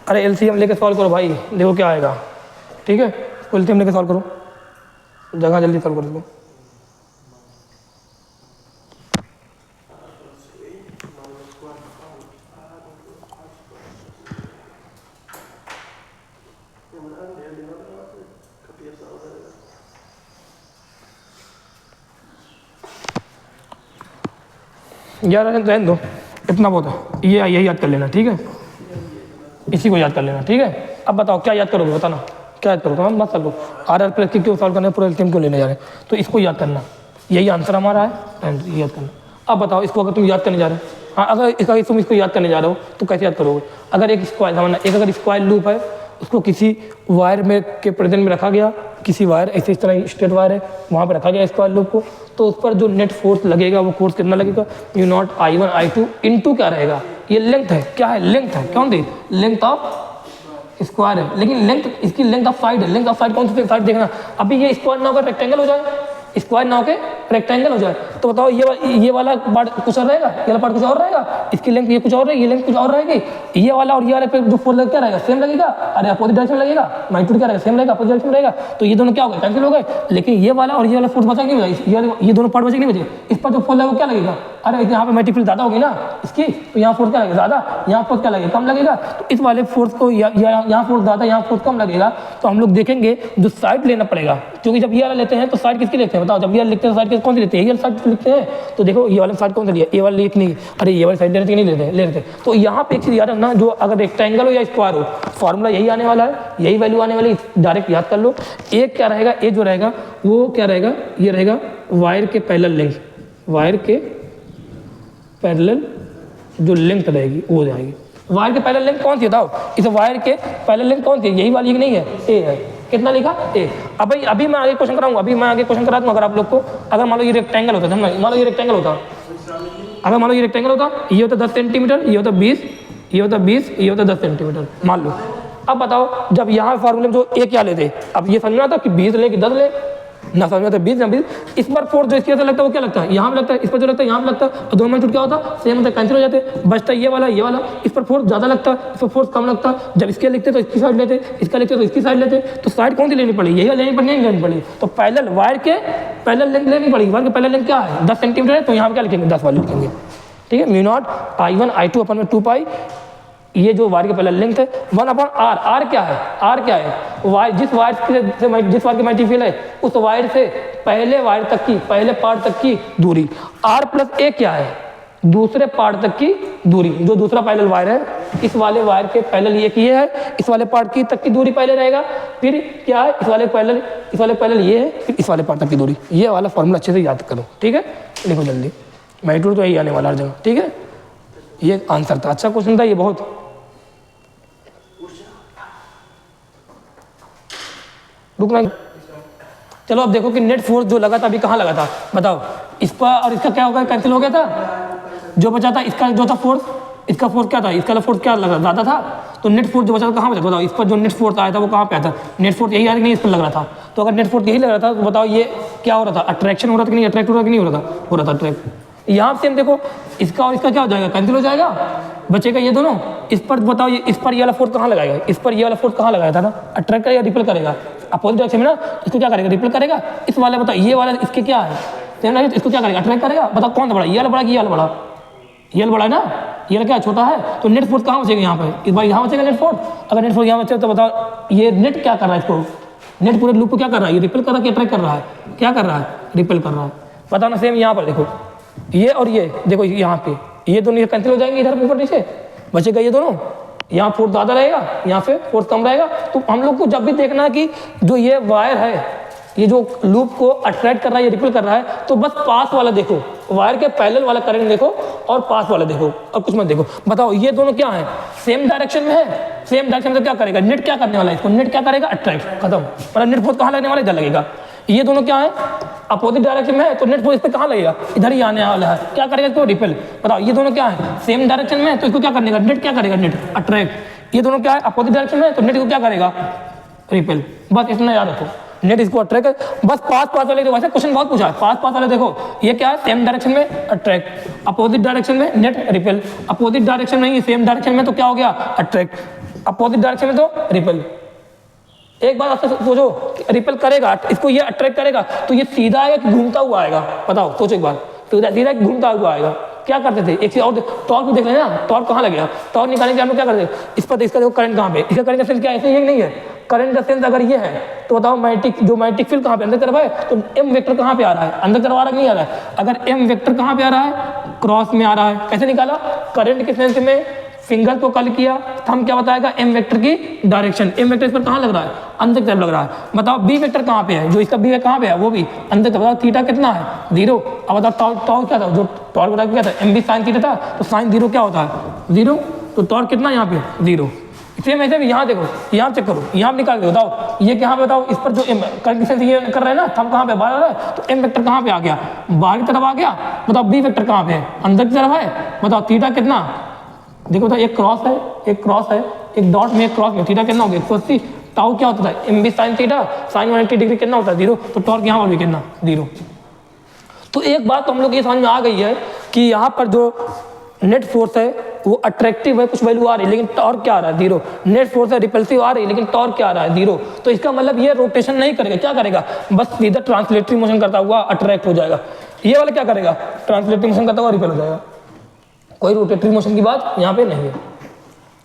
Speaker 1: अरे LCM लेके सॉल्व करो भाई, देखो क्या आएगा, ठीक है। LCM लेके सॉल्व करो, जगह जल्दी सॉल्व करो इसको। यार रहने दो, इतना बहुत है, ये यही याद कर लेना, ठीक है, इसी को याद कर लेना, ठीक है। अब बताओ क्या याद करोगे, बताना क्या याद करोगे, हम मत सॉल्व RR प्लस क्यों सॉल्व करना है, पूरा LCM क्यों लेने जा रहे हैं, तो इसको याद करना, यही आंसर हमारा है, एंड याद करना। अब बताओ इसको अगर तुम याद करने जा रहे हो, हाँ अगर इसका तुम इसको याद करने जा रहे हो तो कैसे याद करोगे। अगर एक स्क्वायर समझना, एक अगर स्क्वायर लूप है, उसको किसी वायर में के प्रेजेंट में रखा गया, किसी वायर ऐसे इस तरह स्ट्रेट वायर है वहाँ पे रखा गया स्क्वायर लूप को, तो उस पर जो नेट फोर्स लगेगा वो फोर्स कितना लगेगा, mu naught I1 I2 into क्या रहेगा, ये लेंथ है, क्या है, लेंथ है, कौन दी, लेंथ ऑफ स्क्वायर है, लेकिन लेंथ इसकी लेंथ ऑफ साइड है, लेंथ ऑफ साइड कौन सी साइड देखना। अभी ये स्क्वायर ना होकर रेक्टेंगल हो जाए, स्क्वायर ना होकर रेक्टेंगल हो जाए, तो बताओ ये वाला पार्ट कुछ और रहेगा, ये वाला पार्ट कुछ और रहेगा, इसकी लेंथ ये कुछ और रहेगी, ये लेंथ कुछ और रहेगी, ये वाला और ये वाले पे जो फोर्स लगेगा क्या रहेगा, सेम लगेगा, अरे अपोजिट डायरेक्शन में लगेगा, मैग्नीट्यूड क्या रहेगा, सेम रहेगा, अपोजिट डायरेक्शन में रहेगा, तो ये दोनों क्या हो गए, कैंसिल हो गए। लेकिन ये वाला और ये वाला फोर्स बचा नहीं बचा, ये दोनों पार्ट बचे नहीं बचे, इस पर जो फोर्स लगेगा वो क्या लगेगा, अरे यहाँ पे मैग्नीट्यूड ज़्यादा होगी ना इसकी, तो यहाँ फोर्स क्या लगेगा, ज़्यादा, यहाँ फोर्स क्या लगेगा, कम लगेगा, तो इस वाले फोर्स को यहाँ फोर्स ज़्यादा, यहाँ फोर्स कम लगेगा, तो हम लोग देखेंगे जो साइड लेना पड़ेगा, क्योंकि जब ये वाला लेते हैं तो साइड किसकी लेते हैं, बताओ, जब ये लिखते हैं साइड कौन सी लेते हैं, ये साइड लिखते हैं, तो देखो ये वाला साइड कौन सा लिया, ये वाला लिख नहीं, अरे ये वाली साइड लेते नहीं लेते। तो यहाँ पे एक चीज़ याद रखना, जो अगर रेक्टेंगल हो या स्क्वायर हो, फॉर्मूला यही आने वाला है, यही वैल्यू आने वाली, डायरेक्ट याद कर लो। एक क्या रहेगा, ये जो रहेगा वो क्या रहेगा, ये रहेगा वायर के पैरेलल लेंथ, वायर के पैरेलल जो लेंथ रहेगी वो जाएगी। वायर के पैरेलल लेंथ कौन सी बताओ, इस वायर के पैरेलल लेंथ कौन सी, यही वाली नहीं है, ए है, कितना लिखा, ए। अभी मैं आगे क्वेश्चन कराऊंगा, अभी मैं आगे क्वेश्चन करा दूंगा। अगर आप लोग को, अगर मान लो ये रेक्टेंगल होता है, मान लो ये रेक्टेंगल होता, अगर मान लो ये रेक्टेंगल होता, ये होता 10 सेंटीमीटर, ये होता 20, ये होता 20, ये होता 10 सेंटीमीटर मान लो। अब बताओ जब यहाँ फार्मूले में जो ए क्या लेते, अब ये समझ में आता कि 20 ले कि 10 ले, ना समझ में आता 20 ना 20, इस पर फोर्स जो इसके अंदर लगता है वो क्या लगता है, यहाँ पे लगता है, इस पर जो लगता है यहाँ पे लगता है, और दोनों मैग्नीट्यूड क्या होता, सेम होता है, कैंसिल हो जाते, बचता ये वाला, इस पर फोर्स ज़्यादा लगता है, इस पर फोर्स कम लगता है। जब इसके लिखते तो इसकी साइड लेते, इसका लिखते तो इसकी साइड लेते, तो साइड कौन सी लेनी पड़ेगी, यही लेनी पड़ेगी, नहीं लेनी पड़ेगी, तो पैरेलल वायर के पैरेलल लेंथ लेनी पड़ेगी। वायर के पैरेलल लेंथ क्या है, 10 सेंटीमीटर है, तो यहाँ पे क्या लिखेंगे, 10 वाली लिखेंगे, ठीक है। म्यू नॉट I1 I2 अपन में 2 पाई, ये जो वायर के पैरेलल लेंथ है 1/r, r क्या है, r क्या है, वायर जिस वायर के मैग्नेटिक फील्ड है उस वायर से पहले वायर तक की, पहले पार्ट तक की दूरी, r प्लस a क्या है, दूसरे पार्ट तक की दूरी, जो दूसरा पैरेलल वायर है, इस वाले वायर के पैरेलल ये है, इस वाले पार्ट की तक की दूरी पहले रहेगा, फिर क्या है, इस वाले पैरेलल ये है, फिर इस वाले पार्ट तक की दूरी। ये वाला फॉर्मूला अच्छे से याद करो, ठीक है, लिखो जल्दी, मैग्नीट्यूड तो यही आने वाला हर जगह, ठीक है। ये आंसर था, अच्छा क्वेश्चन था ये बहुत। रुकना, चलो अब देखो कि नेट फोर्स जो लगा था अभी कहाँ लगा था, बताओ, इस पर और इसका क्या होगा, कैंसिल हो गया था, जो बचा था इसका जो था फोर्स, इसका फोर्स क्या था, इसका फोर्स क्या लगा, ज़्यादा था, तो नेट फोर्स जो बचा था कहाँ बचा, बताओ, इस पर जो नेट फोर्स आया था वो कहाँ पे आया था, नेट फोर्स यही आया कि नहीं, इस पर लग रहा था, तो अगर नेट फोर्स यही लग रहा था तो बताओ ये क्या हो रहा था, अट्रैक्शन हो रहा था कि नहीं, अट्रैक्ट हो रहा था कि नहीं हो रहा था अट्रैक्ट। यहाँ से हम देखो इसका और इसका क्या हो जाएगा, कैंसिल हो जाएगा, बचेगा ये दोनों। इस पर बताओ, ये इस पर ये वाला फोर्स कहाँ लगाएगा, इस पर ये वाला फोर्स कहाँ लगाया था ना, अट्रैक्ट करेगा, रिपेल करेगा, अपोजिट डायरेक्शन में ना, इसको क्या करेगा, रिपेल करेगा। इस वाले बताओ, ये वाला इसके क्या है, इसको क्या करेगा, अट्रैक्ट करेगा, बताओ कौन सा बड़ा, ये वाला बड़ा कि ये वाला बड़ा, ये वाला बड़ा है ना, ये वाला क्या छोटा है, तो नेट फोर्स कहाँ बचेगा, यहाँ पे, इस बार यहाँ बचेगा नेट फोर्स। अगर नेट फोर्स यहाँ बचेगा तो बताओ ये नेट क्या कर रहा है, इसको नेट पूरे लूप को क्या कर रहा है, ये रिपेल कर रहा है कि अट्रैक्ट कर रहा है, क्या कर रहा है, रिपेल कर रहा है। बताना सेम यहाँ पर देखो, ये और ये देखो, यहाँ पे ये दोनों कैंसिल हो जाएंगे, इधर ऊपर नीचे बचेगा ये दोनों, यहाँ फोर्स ज़्यादा रहेगा, यहाँ पे फोर्स कम रहेगा। तो हम लोग को जब भी देखना है कि जो ये वायर है, ये जो लूप को अट्रैक्ट कर रहा है, ये रिपेल कर रहा है, तो बस पास वाला देखो, वायर के पैरेलल वाला करंट देखो और पास वाला देखो और कुछ मत देखो। बताओ ये दोनों क्या है, सेम डायरेक्शन में है, सेम डायरेक्शन में क्या करेगा, नेट क्या करने वाला है, इसको नेट क्या करेगा, अट्रैक्ट, खत्म। मतलब नेट फोर्स कहाँ लगने वाला है, इधर लगेगा। ये दोनों क्या है, अपोजिट डायरेक्शन में है, तो नेट फोर्स इस पे कहाँ लगेगा, इधर ही आने वाला है, क्या करेगा इसको, रिपेल। बताओ ये दोनों क्या है, सेम डायरेक्शन में है, तो इसको क्या करने का, नेट क्या करेगा, नेट अट्रैक्ट। ये दोनों क्या है, अपोजिट डायरेक्शन में, तो नेट इसको क्या करेगा, रिपेल। बस इतना याद रखो, नेट इसको अट्रैक्ट, बस पास वाले देखो, वैसे क्वेश्चन बहुत पूछा है, पास वाले देखो, ये क्या है, सेम डायरेक्शन में अट्रैक्ट, अपोजिट डायरेक्शन में नेट रिपेल, अपोजिट डायरेक्शन में, ये सेम डायरेक्शन में तो क्या हो गया, अट्रैक्ट, अपोजिट डायरेक्शन में तो रिपेल। एक बात आपसे सोचो, रिपेल करेगा, इसको ये अट्रैक्ट करेगा, तो ये सीधा आएगा कि घूमता हुआ आएगा, बताओ, सोचो एक बार, तो सीधा घूमता हुआ आएगा। क्या करते थे, एक चीज और, टॉर्क भी देख लेना, टॉर्क कहाँ लगेगा, टॉर्क निकालने के हम लोग क्या करते हैं, इस पर, इसका देखो करंट कहाँ पे, इसका करंट का सेंस क्या है, ऐसे ये नहीं है, करंट का सेंस अगर ये है तो बताओ मैग्नेटिक फील्ड कहाँ पे, अंदर तरफ है, तो एम वेक्टर कहाँ पे आ रहा है, अंदर तरफ आ रहा है, नहीं आ रहा है, अगर एम वेक्टर कहाँ पे आ रहा है, क्रॉस में आ रहा है, कैसे निकाला, करंट के सेंस में फिंगर को कल किया, तो हम क्या बताएगा, एम वेक्टर की डायरेक्शन, एम वेक्टर इस पर कहाँ लग रहा है, अंदर तरफ लग रहा है, बताओ बी वेक्टर कहाँ पे है, जो इसका बी है कहाँ पे है, वो भी अंदर तरफ, बताओ थीटा कितना है, 0, अब बताओ टॉर्क क्या था, जो टॉर्क बता क्या था, एम बी साइन थीटा था, तो साइन 0 क्या होता है, 0, तो टॉर्क कितना यहाँ पे 0। सेम ऐसे भी यहाँ देखो, यहाँ चेक करो, यहाँ निकाल के बताओ, ये क्या बताओ, इस पर जो करंट से ये कर रहे हैं ना, थंब कहाँ पे बाहर आ रहा है, तो एम वेक्टर कहाँ पे आ गया, बाहर की तरफ आ गया, बताओ बी वेक्टर कहाँ पे है, अंदर की तरफ है, बताओ थीटा कितना, देखो बताओ एक क्रॉस है, एक डॉट में, एक क्रॉस में, थीटा कितना हो गया 180, टाउ क्या होता है, M B sine theta, sine 180 degree कितना होता है 0, तो टॉर्क यहाँ पर भी कितना 0। तो एक बात तो हम लोग ये समझ में आ गई है कि यहाँ पर जो नेट फोर्स है वो अट्रैक्टिव है, कुछ वैल्यू आ रही है, लेकिन टॉर्क क्या आ रहा है 0, नेट फोर्स है रिपल्सिव आ रही है, लेकिन टॉर्क क्या आ रहा है 0, तो इसका मतलब ये रोटेशन नहीं करेगा, क्या करेगा, बस सीधा ट्रांसलेटरी मोशन करता हुआ अट्रैक्ट हो जाएगा, ये वाला क्या करेगा, ट्रांसलेटरी मोशन करता हुआ रिपेल हो जाएगा, कोई रोटेटरी मोशन की बात यहाँ पे नहीं है,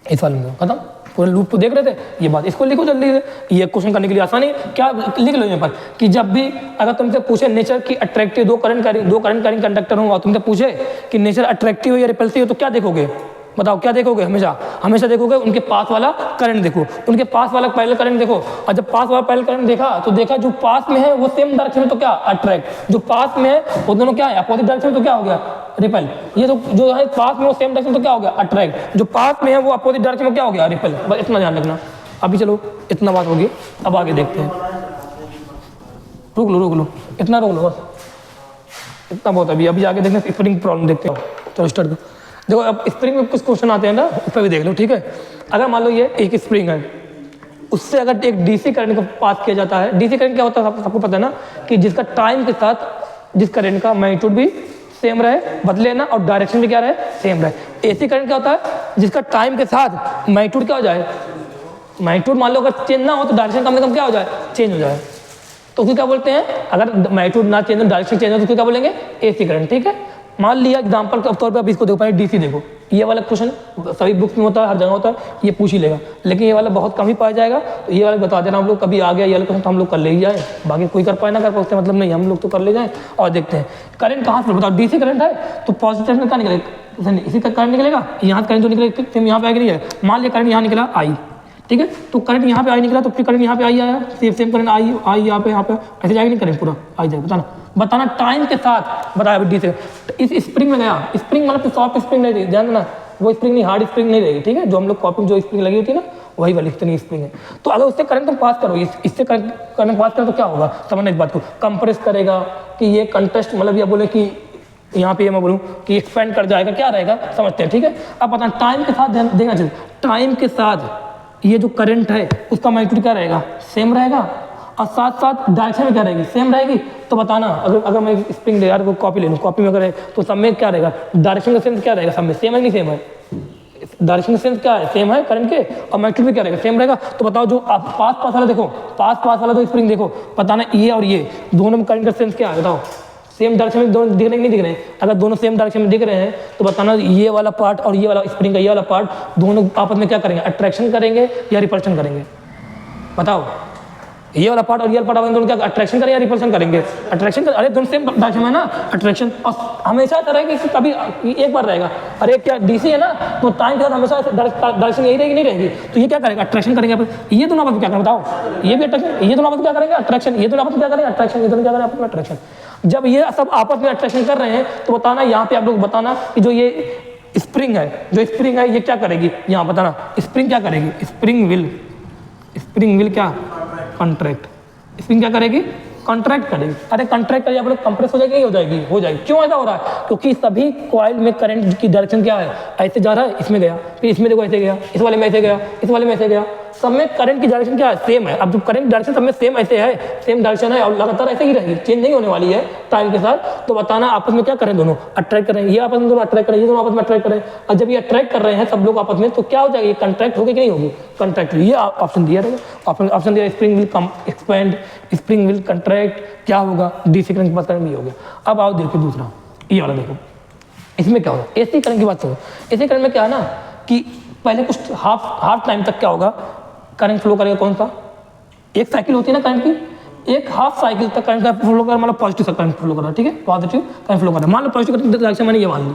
Speaker 1: इस वाले में खत्म, पूरे लूप को देख रहे थे, ये बात इसको लिखो जल्दी से, ये क्वेश्चन करने के लिए आसानी क्या लिख लो यहाँ पर, कि जब भी अगर तुमसे पूछे नेचर की अट्रैक्टिव, दो करंट कैरिंग कंडक्टर होगा, तुमसे पूछे कि नेचर अट्रैक्टिव हो या रिपल्सिव हो, तो क्या देखोगे, बताओ क्या देखोगे, हमेशा देखोगे उनके पास वाला करंट देखो, उनके पास वाला पैरेलल करंट देखो, और जब पास वाला पैरेलल करंट देखा तो देखा जो पास में है वो सेम डायरेक्शन में, तो क्या अट्रैक्ट, जो पास में है वो दोनों क्या है, अपोजिट डायरेक्शन में, तो क्या हो गया रिपेल, ये तो जो है पास में वो सेम डायरेक्शन, तो क्या हो गया अट्रैक्ट, जो पास में है वो अपोजिट डायरेक्शन में क्या हो गया रिपेल, बस इतना ध्यान रखना। अभी चलो इतना बात होगी, अब आगे देखते हैं, रुक लो इतना रोक लो, बस इतना बहुत, अभी आगे देखते हैं स्प्रिंग प्रॉब्लम देखते हो, चलो स्टार्ट करो। देखो अब स्प्रिंग में कुछ क्वेश्चन आते हैं ना, उस पर भी देख लो, ठीक है। अगर मान लो ये एक स्प्रिंग है, उससे अगर एक डीसी करंट को पास किया जाता है, डीसी करंट क्या होता है सबको पता है ना, कि जिसका टाइम के साथ जिस करंट का मैग्नीट्यूड भी सेम रहे, बदले ना, और डायरेक्शन भी क्या रहे, सेम रहे। एसी करंट क्या होता है, जिसका टाइम के साथ मैग्नीट्यूड क्या हो जाए, मैग्नीट्यूड मान लो अगर चेंज ना हो तो डायरेक्शन कम से कम क्या हो जाए, चेंज हो जाए, तो उसको क्या बोलते हैं, अगर मैग्नीट्यूड ना चेंज हो डायरेक्शन चेंज हो तो उसको क्या बोलेंगे, एसी करंट, ठीक है। मान लिया एग्जांपल के तौर पे, अब इसको देखो पहले डीसी देखो, ये वाला क्वेश्चन सभी बुक्स में होता है, हर जगह होता है, ये पूछ ही लेगा, लेकिन ये वाला बहुत कम ही पाया जाएगा, तो ये वाला बता देना हम लोग, कभी आ गया ये वाला क्वेश्चन तो हम लोग कर ले ही जाए, बाकी कोई कर पाए ना कर पाए उससे मतलब नहीं, हम लोग तो कर ले जाए। और देखते हैं करंट कहाँ से, बताओ डीसी करंट है तो पॉजिटिव में क्या निकलेगा, इसी का करंट निकलेगा, यहाँ करंट जो निकलेगा फिर यहाँ पे आएगा, नहीं है, मान लिया करंट यहाँ निकला आई, ठीक है, तो करंट यहाँ पे आई निकला, तो फिर करंट यहाँ पे आई आया, सेम करंट आई यहाँ पे ऐसे जाएगा, नहीं करंट पूरा आई जाएगा, बताना टाइम के साथ, बताया डी से। इस स्प्रिंग में गया, स्प्रिंग मतलब सॉफ्ट स्प्रिंग नहीं रही, ध्यान देना, वो स्प्रिंग नहीं, हार्ड स्प्रिंग नहीं रहेगी, ठीक है, जो हम लोग कॉपी जो स्प्रिंग लगी होती है ना, वही वाली इतनी स्प्रिंग है। तो अगर उससे करंट तुम पास करो, इससे करंट पास करो तो क्या होगा, समझना इस बात को, कंप्रेस करेगा कि ये कंटेस्ट, मतलब ये बोले कि यहाँ पे मैं बोलूँ कि एक्सपेंड कर जाएगा, क्या रहेगा समझते हैं, ठीक है। अब पता टाइम के साथ देखना चाहिए, टाइम के साथ ये जो करंट है उसका मैग्नीट्यूड क्या रहेगा, सेम रहेगा, और साथ साथ डायरेक्शन में क्या रहेगी, सेम रहेगी। तो बताना, अगर मैं स्प्रिंग यार को कॉपी ले लूँ, कॉपी में अगर तो सब में क्या रहेगा, डायरेक्शन का सेंस क्या रहेगा, सब में सेम है नहीं सेम है, डायरेक्शन का सेंस क्या है, सेम है करंट के, और मैग्नीट्यूड भी क्या रहेगा, सेम रहेगा। तो बताओ जो आप पास वाला देखो, पास वाला तो स्प्रिंग देखो, बताना ये और ये दोनों में करंट का सेंस क्या है, बताओ सेम डायरेक्शन में दोनों दिख रहे हैं कि नहीं दिख रहे हैं। अगर दोनों सेम डायरेक्शन में दिख रहे हैं तो बताना ये वाला पार्ट और ये वाला स्प्रिंग का ये वाला पार्ट दोनों आपस में क्या करेंगे, अट्रैक्शन करेंगे या रिपल्शन करेंगे, बताओ। ये वाला पार्ट और ये वाला पार्ट दोनों क्या अट्रैक्शन करेंगे या रिपल्शन करेंगे, अट्रैक्शन कर, अरे दोनों सेम डायरेक्शन में ना अट्रैक्शन, और हमेशा तरह कि कभी एक बार रहेगा, अरे क्या डीसी है ना, तो टाइम के साथ हमेशा डायरेक्शन यही रहेगी नहीं रहेगी, तो ये क्या करेगा, अट्रैक्शन करेंगे। ये दोनों आपस क्या करेंगे बताओ, ये भी अट्रैक्शन, ये दोनों आपस क्या करेंगे अट्रैक्शन, ये दोनों आपस क्या करेंगे अट्रैक्शन, ये दोनों क्या करेंगे आपस अट्रैक्शन। जब ये सब आपस में अट्रैक्शन कर रहे हैं तो बताना यहाँ पे आप लोग बताना कि जो ये स्प्रिंग है ये क्या करेगी, यहाँ बताना स्प्रिंग क्या करेगी, स्प्रिंग विल क्या कॉन्ट्रैक्ट, स्प्रिंग क्या करेगी कॉन्ट्रैक्ट करेगी। अरे कॉन्ट्रैक्ट करिए, आप लोग कंप्रेस हो जाएगी, नहीं हो जाएगी? हो जाएगी। क्यों ऐसा हो रहा है? क्योंकि सभी कॉइल में करंट की डायरेक्शन क्या है? ऐसे जा रहा है, इसमें गया, फिर इसमें देखो ऐसे गया, इस वाले में ऐसे गया, इस वाले में ऐसे गया, सब में करंट की डायरेक्शन क्या है? सेम है। अब जो करंट डायरेक्शन सब में सेम ऐसे है, सेम डायरेक्शन है और लगातार ऐसे ही रहेगी, चेंज नहीं होने वाली है टाइम के साथ। तो बताना आपस में क्या करें? दोनों अट्रैक्ट करें, ये आपस में दोनों अट्रैक्ट करें, ये दोनों आपस में अट्रैक्ट करें। और जब ये अट्रैक्ट कर रहे हैं सब लोग आपस में, तो क्या हो जाएगी? कंट्रैक्ट होगी कि नहीं होगी? कंट्रैक्ट। ये ऑप्शन दिया रहेगा, ऑप्शन दिया spring will expand, spring will contract, क्या होगा? डीसी करंट की बात करें, ये हो गया। अब आओ देखो दूसरा, ये वाला देखो, इसमें क्या होगा? एसी करंट की बात करो। एसी करंट में क्या है ना कि पहले कुछ हाफ टाइम तक क्या होगा? करंट फ्लो करेगा। कौन सा? एक साइकिल होती है ना करंट की, एक हाफ साइकिल तक करंट का फ्लो कर, मतलब पॉजिटिव करंट फ्लो कर रहा है, ठीक है, पॉजिटिव करंट फ्लो कर रहा है। मान लो पॉजिटिव करंट डायरेक्शन मैंने ये मान ली,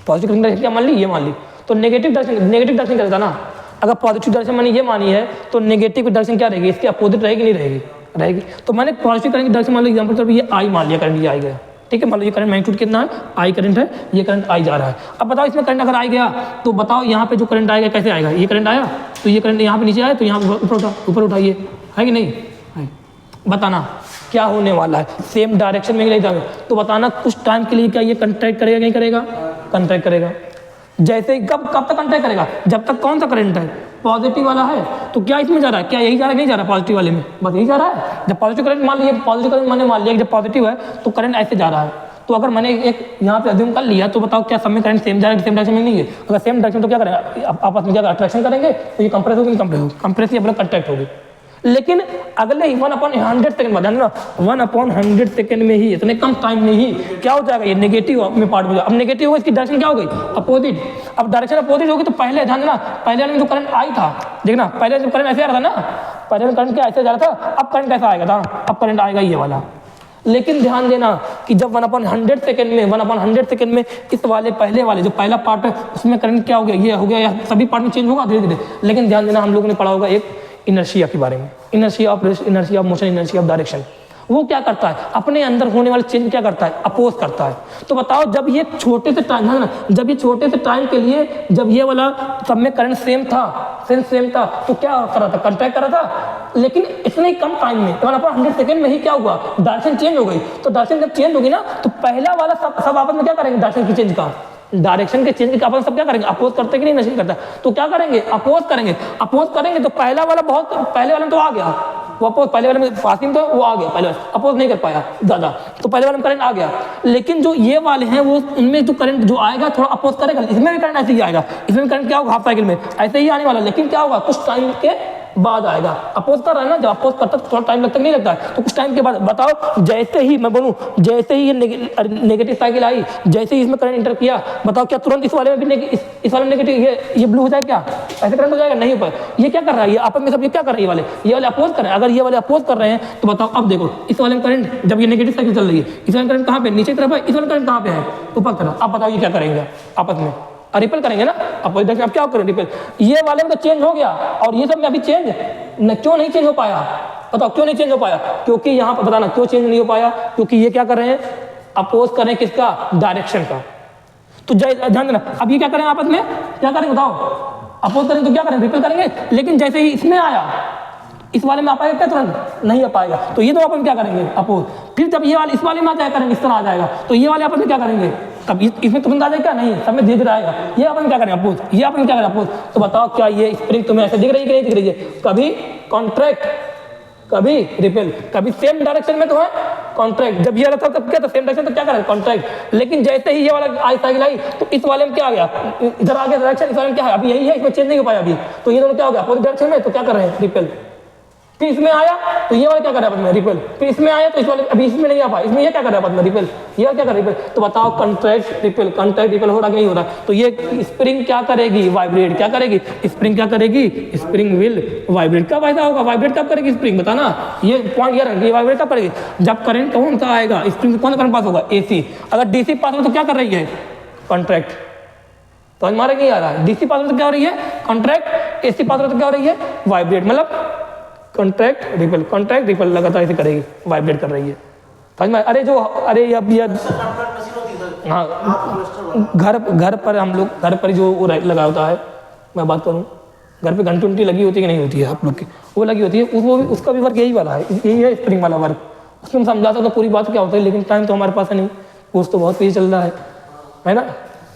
Speaker 1: पॉजिटिव करंट डायरेक्शन क्या मान ली? ये मान ली। तो नेगेटिव डायरेक्शन क्या रहता ना? अगर पॉजिटिव डायरेक्शन मैंने ये मानी है तो नेगेटिव डायरेक्शन क्या रहेगी? इसके अपोजिट रहेगी, नहीं रहेगी? रहेगी। तो मैंने पॉजिटिव करंट की डायरेक्शन मान लो, एग्जाम्पल तौर पर ये आई मान लिया, करंट ये आई गया, ठीक है। मान लो ये करंट मैग्नीट्यूड कितना है? आई करंट है, ये करंट आई जा रहा है। अब बताओ इसमें करंट अगर आई गया तो बताओ यहाँ पे जो करंट आएगा कैसे आएगा? ये करंट आया तो ये करंट यहाँ पे नीचे आया तो यहाँ ऊपर उठाइए, है कि नहीं? है। बताना क्या होने वाला है? सेम डायरेक्शन में नहीं जाएगा तो बताना कुछ टाइम के लिए क्या ये कंट्रैक्ट करेगा, नहीं करेगा? कंट्रैक्ट करेगा। जैसे कब तक कंट्रैक्ट करेगा? जब तक कौन सा करंट है? पॉजिटिव वाला है। तो क्या इसमें जा रहा है? क्या यही जा रहा है? नहीं जा रहा है पॉजिटिव वाले में, बस यही जा रहा है। जब पॉजिटिव करंट मान लिया, पॉजिटिव करंट मैंने मान लिया कि जब पॉजिटिव है तो करंट ऐसे जा रहा है। तो अगर मैंने एक यहाँ पे अज्यूम कर लिया तो बताओ क्या सब में करंट सेम जा रहा है? सेम डायरेक्शन में नहीं है। अगर सेम डायरेक्शन तो क्या करेंगे? आपस में क्या अट्रैक्शन करेंगे, तो ये कंप्रेस होगी, कंप्रेस होगी, कंप्रेस ही अपना कंट्रैक्ट होगी। लेकिन अगले 1/100 सेकंड बाद, ना 1/100 सेकंड में ही, इतने कम टाइम में ही क्या हो जाएगा? ये नेगेटिव में पार्ट हो जाएगा। अब नेगेटिव होगा, इसकी डायरेक्शन क्या हो गई? अपोजिट। अब डायरेक्शन अपोजिट होगी तो पहले ध्यान देना, पहले में जो करंट आई था, देखना पहले जो करंट ऐसे आ रहा था ना, पहले करंट क्या ऐसे जा रहा था, अब करंट कैसा आएगा था? अब करंट आएगा ये वाला। लेकिन ध्यान देना कि जब 1/100 सेकंड में, 1/100 सेकंड में इस वाले पहले वाले जो पहला पार्ट है उसमें करंट क्या हो गया? ये हो गया, या सभी पार्ट में चेंज होगा धीरे धीरे। लेकिन ध्यान देना हम लोगों ने पढ़ा होगा एक इनर्शिया के बारे में, inertia of motion, inertia of direction. वो क्या करता है? अपने अंदर होने वाले चेंज क्या करता है? अपोज करता है। तो बताओ जब ये छोटे से टाइम है ना, जब ये छोटे से टाइम के लिए जब ये वाला सब में करंट सेम था तो क्या कर रहा था? कंट्रैक्ट कर रहा था। लेकिन इतने कम टाइम में 1/100 सेकंड में ही क्या हुआ? डायरेक्शन चेंज हो गई। तो डायरेक्शन जब चेंज होगी ना तो पहला वाला सब आपस में क्या करेंगे? डायरेक्शन की चेंज का, डायरेक्शन के चेंज का अपन सब क्या करेंगे? अपोज करते कि नहीं करता? तो क्या करेंगे? अपोज करेंगे। अपोज करेंगे तो पहला वाला बहुत, पहले वाले में तो आ गया वो अपोज, पहले वाले में पासिंग तो वो आ गया, पहले अपोज नहीं कर पाया ज़्यादा, तो पहले वाले में करंट आ गया। लेकिन जो ये वाले हैं वो उनमें जो करंट जो आएगा थोड़ा अपोज करेगा। इसमें भी करंट ऐसे ही आएगा, इसमें भी करंट क्या होगा? हाफ साइकिल में ऐसे ही आने वाला। लेकिन क्या होगा? कुछ टाइम के बाद आएगा। अपोज कर रहा है ना, जब अपोज करता है थोड़ा टाइम लगता नहीं लगता है, तो कुछ टाइम के बाद बताओ, जैसे ही मैं बोलूं, जैसे ही ये नेगेटिव साइकिल आई, जैसे ही इसमें करंट इंटर किया, बताओ क्या तुरंत इस वाले में भी इस वाले में नेगेटिव ये ब्लू हो जाएगा? क्या ऐसे करंट हो जाएगा? नहीं हो पाएगा। ये क्या कर रहा है? ये आपस में सब ये क्या कर रहे हैं? ये वाले अपोज कर रहे हैं। अगर ये वाले अपोज कर रहे हैं तो बताओ, अब देखो इस वाले में करंट, जब ये नेगेटिव साइकिल चल रही है, इस वाले करंट कहाँ पे? नीचे की तरफ है। इस वाले करंट कहाँ पे है? ऊपर की तरफ। अब बताओ ये क्या करेंगे आपस में? रिपल करेंगे ना। अब क्या करें? रिपल। ये वाले में तो चेंज हो गया और ये सब में अभी चेंज क्यों नहीं चेंज हो पाया? बताओ क्यों नहीं चेंज हो पाया? क्योंकि यहाँ पर बताना क्यों चेंज नहीं हो पाया? क्योंकि ये क्या कर रहे हैं? अपोज कर रहे हैं किसका? डायरेक्शन का। तो ध्यान देना, अब ये क्या करें? आपस में क्या करेंगे बताओ? अपोज करेंगे तो क्या करेंगे? रिपल करेंगे। लेकिन जैसे ही इसमें आया, इस वाले में आ पाएगा क्या? तुरंत नहीं आ पाएगा। तो ये तो अपन क्या करेंगे? अपोज। फिर जब ये वाले इस वाले में आ जाए करेंगे, इस तरह आ जाएगा, तो ये वाले आपस में क्या करेंगे? तब इसमें तुरंत आ जाएगा? नहीं, सब में धीरे धीरे आएगा। ये अपन क्या करें? अपोज। ये अपन क्या करें? अपोज। तो बताओ क्या ये स्प्रिंग तुम्हें ऐसे दिख रही है कि नहीं दिख रही है? कभी कॉन्ट्रैक्ट, कभी रिपेल, कभी सेम डायरेक्शन में तो है कॉन्ट्रैक्ट। जब ये वाला था तब क्या था? सेम डायरेक्शन, तो क्या करें? कॉन्ट्रैक्ट। लेकिन जैसे ही ये वाला आई साइकिल आई तो इस वाले में क्या आ गया? इधर आ गया डायरेक्शन, इस वाले में क्या है? अभी यही है, इसमें चेंज नहीं हो पाया अभी। तो ये दोनों क्या हो गया? अपोजिट डायरेक्शन में, तो क्या कर रहे हैं? रिपेल। फिर इसमें आया तो ये वाला क्या कर रहा है? अपने रिपेल। फिर इसमें आया तो इस वाले अभी इसमें नहीं आ पाया, इसमें ये क्या कर रहा है? अपना रिपेल। ये क्या कर रहा है? रिपेल। तो बताओ कॉन्ट्रैक्ट रिपेल, कॉन्ट्रैक्ट रिपेल हो रहा कि नहीं हो रहा? तो ये स्प्रिंग क्या करेगी? वाइब्रेट। क्या करेगी? स्प्रिंग क्या करेगी? Spring will vibrate. कब ऐसा होगा? वाइब्रेट कब करेगी स्प्रिंग? बताना। ये पॉइंट यार, ये वाइब्रेट कब करेगी? जब करंट कौन सा आएगा? स्प्रिंग से कौन सा करंट पास होगा? एसी। अगर डीसी पास हो तो क्या कर रही है? कॉन्ट्रैक्ट। तो हमारे नहीं आ रहा है। डीसी पास हो तो क्या हो रही है? कॉन्ट्रैक्ट। एसी पास हो तो क्या हो रही है? वाइब्रेट। मतलब कॉन्ट्रैक्ट रिपल लगातार ऐसे करेगी, वाइब्रेट कर रही है। समझ में? अरे अब ये हाँ, घर पर हम लोग घर पर जो वो लगा होता है, मैं बात करूँ, घर पे घंटी लगी होती है कि नहीं होती है आप लोग की? वो लगी होती है, उसका भी वर्क यही वाला है, यही है स्प्रिंग वाला वर्क। उसमें हम समझा सकते पूरी बात क्या होती है, लेकिन टाइम तो हमारे पास है नहीं, कोर्स तो बहुत पीछे चल रहा है ना।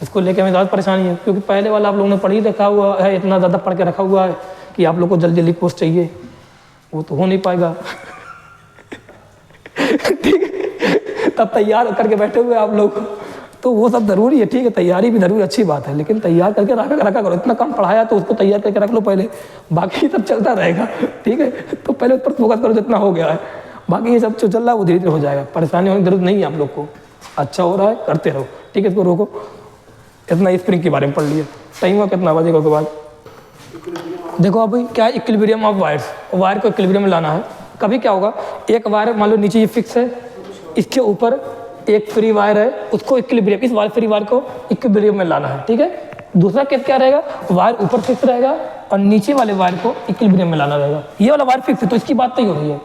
Speaker 1: इसको लेकर हमें ज़्यादा परेशानी है, क्योंकि पहले वाला आप लोगों ने पढ़ ही रखा हुआ है, इतना ज़्यादा पढ़ के रखा हुआ है कि आप लोग को जल्दी जल्दी पोस्ट चाहिए, वो तो हो नहीं पाएगा। ठीक है, तब तैयार करके बैठे हुए आप लोग, तो वो सब ज़रूरी है, ठीक है, तैयारी भी ज़रूरी, अच्छी बात है, लेकिन तैयार करके रखा करो। इतना कम पढ़ाया तो उसको तैयार करके रख लो पहले, बाकी सब चलता रहेगा, ठीक है। तो पहले उस पर फोकस करो जितना हो गया है, बाकी ये सब जो चल रहा है वो धीरे धीरे हो जाएगा, परेशानी होने की जरूरत नहीं है आप लोग को। अच्छा हो रहा है, करते रहो, ठीक है। इसको रोको, इतना स्प्रिंग के बारे में पढ़ लिया, टाइम हुआ कितना बजेगा के बाद। देखो अभी क्या है, इक्विलिब्रियम ऑफ वायर्स, वायर को इक्विलिब्रियम में लाना है। कभी क्या होगा, एक वायर मान लो नीचे ये फिक्स है, इसके ऊपर एक फ्री वायर है, उसको इक्विलिब्रियम, इस वायर फ्री वायर को इक्विलिब्रियम में लाना है, ठीक है। दूसरा केस क्या रहेगा, वायर ऊपर फिक्स रहेगा और नीचे वाले वायर को इक्विलिब्रियम में लाना रहेगा। ये वाला वायर फिक्स है तो इसकी बात नहीं हो रही है,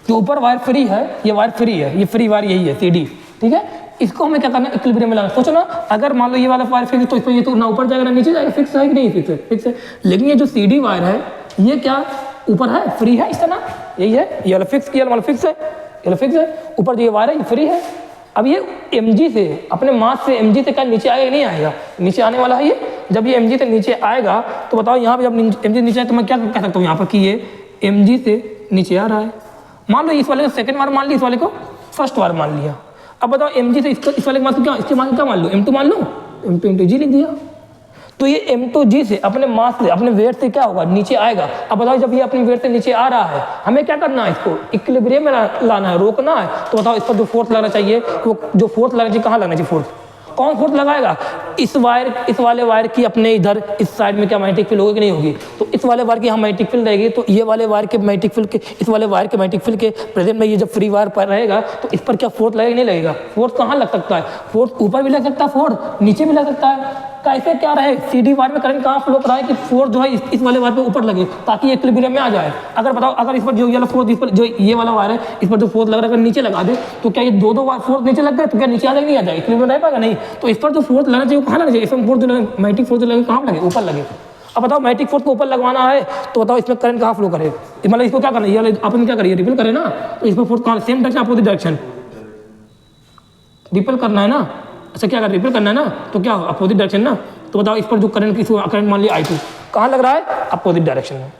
Speaker 1: जो ऊपर वायर फ्री है, ये वायर फ्री है, ये फ्री वायर यही है CD, ठीक है। इसको हमें क्या करना है, इक्विलिब्रियम में लाना। सोचो ना, अगर मान लो ये वाला वायर फिक्स है तो इसमें ये तो ना ऊपर जाएगा ना नीचे जाएगा, फिक्स है कि नहीं, फिक्स है, फिक्स है। लेकिन ये जो CD वायर है ये क्या ऊपर है, फ्री है, इसका ना यही है, ये वाला फिक्स किया वाला फिक्स है, ये वाला फिक्स है, ऊपर जो ये वायर है ये फ्री है। अब ये mg से, अपने मास से mg से क्या नीचे आएगा कि नहीं आएगा, नीचे आने वाला है ये। जब ये mg से नीचे आएगा तो बताओ यहाँ पे जब mg नीचे आए तो मैं क्या कह सकता हूँ यहाँ पर कि ये mg से नीचे आ रहा है। मान लो इस वाले को सेकंड वार मान लिया, इस वाले को फर्स्ट वार मान लिया। अब बताओ mg से इस वाले के मास को क्या, इसके मास को क्या मान लो, m2 मान लो, m2 इंटू जी लिख दिया। तो ये m2g से, अपने मास से, अपने वेट से क्या होगा, नीचे आएगा। अब बताओ जब ये अपने वेट से नीचे आ रहा है, हमें क्या करना है, इसको इक्विलिब्रियम में लाना है, रोकना है। तो बताओ इस पर जो फोर्स लगना चाहिए, वो जो फोर्स लगना चाहिए कहाँ लगना चाहिए, फोर्स कौन फोर्स लगाएगा, इस वाले वायर की अपने इधर इस साइड में क्या मैग्नेटिक फील्ड होगी कि नहीं होगी। तो इस वाले वायर की यहाँ मैग्नेटिक फील्ड रहेगी, तो ये वाले वायर के मैग्नेटिक फील्ड के, इस वाले वायर के मैग्नेटिक फील्ड के प्रेजेंट में ये जब फ्री वायर पर रहेगा तो इस पर क्या फोर्स लगेगा नहीं लगेगा। फोर्स कहाँ लग सकता है, फोर्स ऊपर भी लग सकता है, फोर्स नीचे भी लग सकता है। कैसे क्या रहे, CD वायर में करंट कहाँ फ्लो कर रहा है कि फोर्स जो है इस वाले वायर पे ऊपर लगे ताकि ये इक्विलिब्रियम में आ जाए। अगर बताओ, अगर इस पर जो ये वाला फोर्स, इस पर जो ये वाला वायर है इस पर जो फोर्स लग रहा है अगर नीचे लगा दे तो क्या ये दो वायर फोर्स नीचे लग गए तो क्या नीचे आ जाएगा नहीं आ जाएगा, इक्विलिब्रियम रह पाएगा नहीं। तो इस पर जो फोर्स लगना चाहिए वो कहाँ लगना चाहिए, इसमें फोर्स जो लगे, मैग्नेटिक फोर्स जो लगे कहाँ लगे, ऊपर लगे। अब बताओ मैग्नेटिक फोर्स को ऊपर लगवाना है तो बताओ इसमें करंट कहाँ फ्लो करे, मतलब इसको क्या करना है, ये अपन क्या करिए, रिपेल करें ना, तो इसमें फोर्स कहाँ, same direction opposite direction repel करना है ना। अच्छा क्या कर, रिपेल करना है ना, तो क्या अपोजिट डायरेक्शन ना। तो बताओ इस पर जो करंट मान लिया I2 कहाँ लग रहा है, अपोजिट डायरेक्शन में।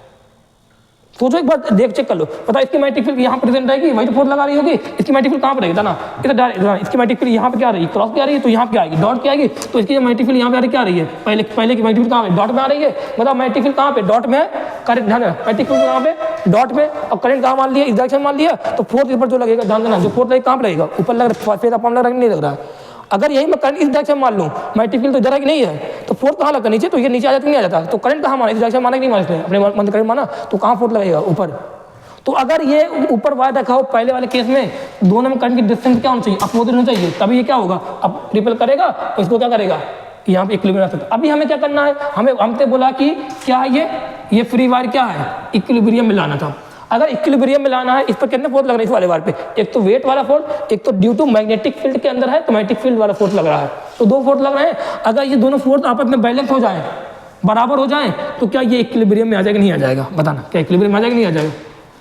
Speaker 1: सोचो एक बार, देख चेक कर लो, पता इसकी मैग्नेटिक फील्ड यहाँ प्रेजेंट रहेगी, वही तो फोर्स लगा रही होगी। इसकी मैग्नेटिक फील्ड कहाँ पर रहेगी ना, इसकी मैग्नेटिक फील्ड यहाँ पे क्या रही है, क्रॉस पे आ रही है, तो यहाँ पे आएगी, डॉट पे आएगी। तो इसकी मैग्नेटिक फील्ड यहाँ पे आ रही क्या रही है, पहले की मैग्नेटिक फील्ड कहाँ पे, डॉट में आ रही है। मतलब मैग्नेटिक फील्ड कहाँ पे, डॉट में है, करंट ध्यान, मैग्नेटिक फील्ड कहाँ पे, डॉट में, और करंट कहाँ मान लिया, इस डायरेक्शन मान लिया। तो फोर्स ऊपर जो लगेगा, ध्यान देना, जो फोर्स लगेगा कहाँ पे लगेगा, ऊपर लग रहा है, फिर अपन लग रहा है नहीं लग रहा है। अगर यही मैं करंट इस डायरेक्शन मान लूँ, मैग्नेटिक फील्ड तो इधर है कि नहीं है, तो फोर्स कहाँ लगता है, नीचे, तो ये नीचे आ जाता नहीं आ जाता। तो करंट कहाँ माना, इस डायरेक्शन माना कि नहीं माना, अपने मन करंट माना, तो कहाँ फोर्स लगेगा, ऊपर। तो अगर ये ऊपर वायर रखा हो पहले वाले केस में, दोनों में करंट की डिस्टेंस क्या होना चाहिए, अपोजिट होना चाहिए, तभी ये क्या होगा, अब रिपेल करेगा तो इसको क्या करेगा, यहाँ पे इक्विलिब्रियम आ सकता है। अभी हमें क्या करना है, हमने बोला कि क्या ये फ्री वायर क्या है, इक्विलिब्रियम में लाना था। अगर इक्विलिब्रियम में लाना है, इस पर कितने फोर्स लग रहे हैं, इस वाले वायर पे, एक तो वेट वाला फोर्स, एक तो ड्यू टू मैग्नेटिक फील्ड के अंदर है तो मैग्नेटिक फील्ड वाला फोर्स लग रहा है, तो दो फोर्स लग रहे हैं। अगर ये दोनों फोर्स आपस में बैलेंस हो जाए, बराबर हो जाए, तो क्या ये इक्विलिब्रियम में आ जाएगा नहीं आ जाएगा, बताना, क्या इक्विलिब्रियम में आ जाएगा नहीं आ जाएगा।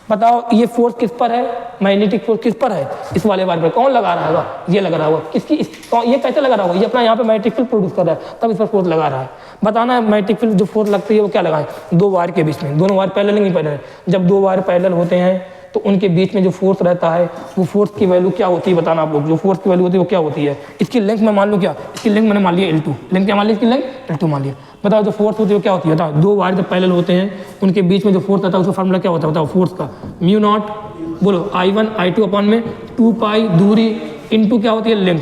Speaker 1: बताओ ये फोर्स किस पर है, मैग्नेटिक फोर्स किस पर है, इस वाले वायर पर। कौन लगा रहा होगा, ये लगा रहा होगा, किसकी, ये कैसे लगा रहा होगा, ये अपना यहाँ पे मैग्नेटिक फील्ड प्रोड्यूस कर रहा है तब इस पर फोर्स लगा रहा है। बताना है मैग्नेटिक फील्ड जो फोर्स लगती है वो क्या लगाए, दो वायर के बीच में, दोनों वायर पैरेलल नहीं पैरेलल, जब दो वायर पैरेलल होते हैं तो उनके बीच में जो फोर्स रहता है वो फोर्स की वैल्यू क्या होती है, बताना आप लोग, जो फोर्स की वैल्यू होती है वो क्या होती है। इसकी लेंथ में मान लो क्या, इसकी लेंथ मैंने मान लिया L2, लेंथ क्या मान लिया, इसकी लेंथ L2 मान लिया। बताओ जो फोर्स होती है वो क्या होती है, बताओ दो वायर जब पैरेलल होते हैं उनके बीच में जो फोर्स रहता है उसका फार्मूला क्या होता है, बताओ फोर्स का, म्यू नॉट, बोलो I1 I2 अपॉन में 2 पाई दूरी इंटू क्या होती है, लेंथ,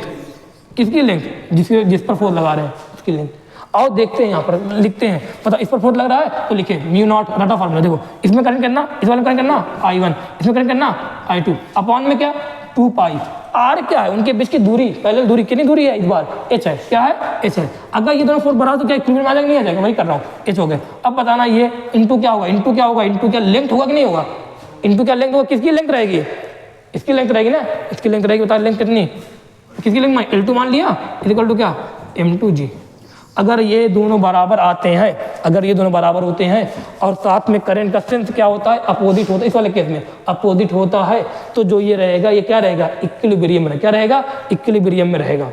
Speaker 1: किसकी लेंथ, जिस पर फोर्स लगा रहे हैं उसकी लेंथ। और देखते हैं यहाँ पर लिखते हैं, पता इस पर फोर्स लग रहा है तो लिखे म्यू नॉट, रटा फार्मूला देखो, इसमें करंट करना, इस वाले में करंट करना I1, इसमें करंट करना I2 अपॉन में क्या 2 पाई, आर क्या है, उनके बीच की दूरी, पहले दूरी कितनी दूरी है, इस बार h है, क्या है h है। अगर ये दोनों फोर्स बढ़ाओ तो क्या इक्विलिब्रियम में आ जाएगा नहीं आ जाएगा, वही कर रहा हूँ, h हो गया। अब बताना ये इंटू क्या होगा, इंटू क्या होगा, इंटू क्या लेंथ होगा कि नहीं होगा, इंटू क्या लेंथ होगा, किसकी लेंथ रहेगी, इसकी लेंथ रहेगी ना, इसकी लेंथ रहेगी, बता लेंथ कितनी, किसकी लेंथ L2 मान लिया, इक्वल टू क्या M2G। अगर ये दोनों बराबर आते हैं, अगर ये दोनों बराबर होते हैं और साथ में करंट का स्ट्रेंथ क्या होता है, अपोजिट होता है, इस वाले केस में अपोजिट होता है, तो जो ये रहेगा ये क्या रहेगा, इक्विलिब्रियम में, क्या रहेगा, इक्विलिब्रियम में रहेगा।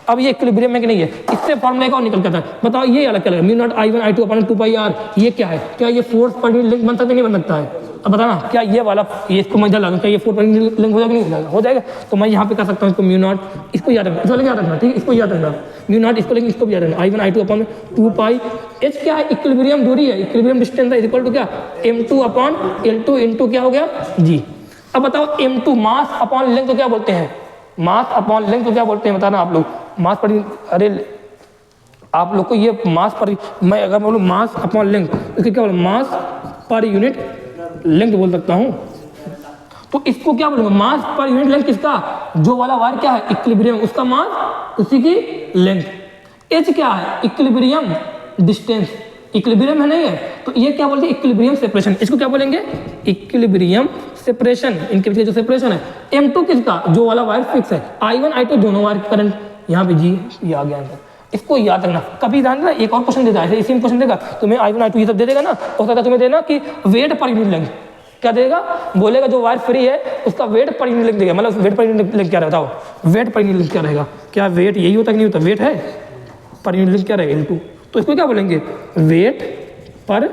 Speaker 1: अब ये इक्विलिब्रियम में कि नहीं है, इससे फॉर्मूला एक और निकल के आता है। बताओ ये अलग क्या लगेगा, mu naught I1 I2 upon 2 पाई r, ये क्या है, क्या ये फोर्स पर यूनिट लेंथ बन सकता है नहीं बन सकता है। अब बताना क्या ये वाला, ये इसको मैं डालूं, क्या ये फोर्स पर यूनिट लेंथ हो जाएगा नहीं हो जाएगा, हो जाएगा। तो मैं यहाँ पे कर सकता हूँ इसको म्यू नॉट, इसको याद रखना, इसको याद रखना, ठीक है, इसको याद रखना, म्यू नॉट इसको, लेकिन इसको भी याद रखना, I1 I2 अपॉन 2 पाई h क्या है, इक्विलिब्रियम दूरी है, इक्विलिब्रियम डिस्टेंस है, इक्वल टू क्या, m2 अपॉन L2 इंटू क्या हो गया g। अब बताओ m2 मास अपॉन लेंथ को क्या बोलते हैं, मास अपॉन लेंथ को क्या बोलते हैं, बताना आप लोग। मास पर, अरे आप लोग को ये मास पर, मैं अगर बोलूँ मास अपॉन लेंथ, इसको क्या बोलूँ, मास पर यूनिट लेंथ बोल सकता हूँ। तो इसको क्या बोलूँगा, मास पर यूनिट लेंथ किसका, जो वाला वायर क्या है, इक्विलिब्रियम, उसका मास उसी की लेंथ। एच क्या है, इक्विलिब्रियम डिस्टेंस, इक्विलिब्रियम है नहीं है, तो ये क्या बोलते हैं, इक्विलिब्रियम सेपरेशन, इसको क्या बोलेंगे, इक्विलिब्रियम सेपरेशन, इनके बीच जो सेपरेशन है। M2 किसका, जो वाला वायर फिक्स है, I1 I2 दोनों वायर करंट, यहाँ पे जी ये आ गया आंसर, इसको याद रखना। कभी ध्यान देना, एक और क्वेश्चन देता है, इसी में क्वेश्चन देगा तुम्हें I1 I2 ये सब दे देगा ना, हो सकता है तुम्हें देना कि वेट पर यूनिट लेंथ, क्या देगा, बोलेगा जो वायर फ्री है उसका वेट पर यूनिट लेंथ देगा, मतलब वेट पर यूनिट लेंथ क्या रहता हो, वेट पर यूनिट लेंथ क्या रहेगा, क्या वेट यही होता है कि नहीं होता, वेट है पर यूनिट लेंथ क्या रहेगा, इनटू, तो इसको क्या बोलेंगे, वेट पर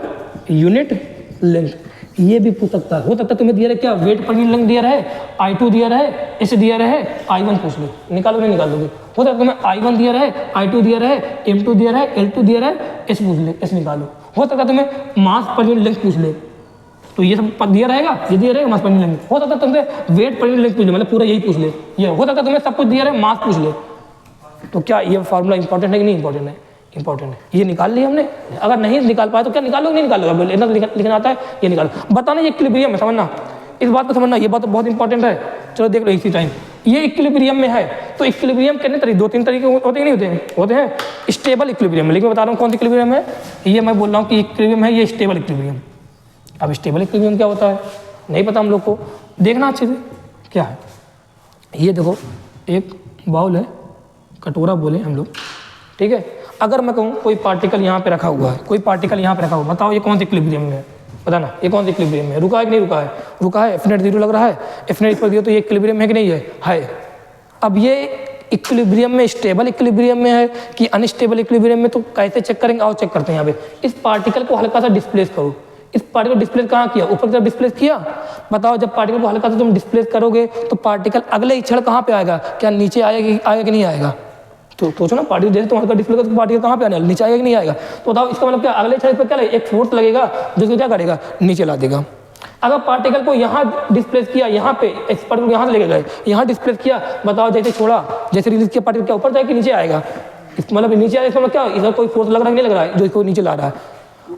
Speaker 1: यूनिट लेंथ। ये भी पूछ सकता है, हो सकता है तुम्हें दिया रहे क्या, वेट पर यूनिट लेंथ दिया रहे, I2 दिया रहे, एच दिया रहे, I1 पूछ लो, निकालो नहीं निकाल दोगे। हो सकता है तुम्हें I1 दिया रहे, I2 दिया रहे, M2 दिया रहे, L2 दिया रहे, एच पूछ ले, एच निकालो। हो सकता है तुम्हें मास पर यूनिट लेंथ पूछ ले, तो ये सब दिया रहेगा, ये दिया रहेगा मास पर यूनिट लेंथ। हो सकता है तुमसे वेट पर यूनिट लेंथ पूछ ले, मतलब पूरा यही पूछ ले, ये हो सकता है तुम्हें सब कुछ दिया रहे, मास पूछ ले। तो क्या ये फार्मूला इंपॉर्टेंट है कि नहीं इंपॉर्टेंट है, इंपॉर्टेंट है। ये निकाल लिया हमने, अगर नहीं निकाल पाए तो क्या निकालोगे, नहीं निकालोगे, इतना लिखना आता है, ये निकालो। बताना ये इक्विलिब्रियम है, समझना इस बात को, समझना ये बात तो बहुत इंपॉर्टेंट है। चलो देख लो इसी टाइम, ये इक्विलिब्रियम में है, तो इक्विलिब्रियम कितने तरीके, 2-3 तरीके होते हैं नहीं होते हैं, होते हैं। स्टेबल इक्विलिब्रियम, लेकिन मैं बता रहा हूँ कौन सा इक्विलिब्रियम है, ये मैं बोल रहा हूँ कि इक्विलिब्रियम है, ये स्टेबल इक्विलिब्रियम। अब स्टेबल इक्विलिब्रियम क्या होता है नहीं पता हम लोग को, देखना अच्छे से क्या है। ये देखो एक बाउल है, कटोरा बोले हम लोग, ठीक है। अगर मैं कहूँ कोई पार्टिकल यहाँ पे रखा हुआ है, कोई पार्टिकल यहाँ पे रखा हुआ, बताओ ये कौन से इक्विलिब्रियम में है, बताना ये कौन से इक्विलिब्रियम में है, रुका है कि नहीं रुका है, रुका है, F net 0 लग रहा है, F net पर दिया तो ये इक्विलिब्रियम है कि नहीं है। अब ये इक्विलिब्रियम में स्टेबल इक्विलिब्रियम में है कि अनस्टेबल इक्विलिब्रियम में, तो कैसे चेक करेंगे, आओ चेक करते हैं। यहाँ पे इस पार्टिकल को हल्का सा डिस्प्लेस करो, इस पार्टिकल डिस्प्लेस कहाँ किया, ऊपर की तरफ डिस्प्लेस किया। बताओ जब पार्टिकल को हल्का सा तुम डिस्प्लेस करोगे तो पार्टिकल अगले ही क्षण कहाँ पे आएगा, क्या नीचे आएगा कि नहीं आएगा। तो सोचो ना, पार्टिकल जैसे तुम हल्का डिस्प्ले करो तो पार्टिकल कहाँ पे आने वाला, नीचे आएगा कि नहीं आएगा। तो बताओ इसका मतलब क्या, अगले क्षण पर क्या लगेगा, एक फोर्स लगेगा जो इसको क्या करेगा, नीचे ला देगा। अगर पार्टिकल को यहाँ डिस्प्लेस किया, यहाँ पे इस पार्टिकल को यहाँ से लेके गए, यहाँ डिस्प्लेस किया, बताओ जैसे छोड़ा, जैसे रिलीज किया, पार्टिकल क्या ऊपर जाएगा कि नीचे आएगा, मतलब नीचे आएगा, इसका मतलब क्या, इसका कोई फोर्स लग रहा है नहीं लग रहा है जो इसको नीचे ला रहा है।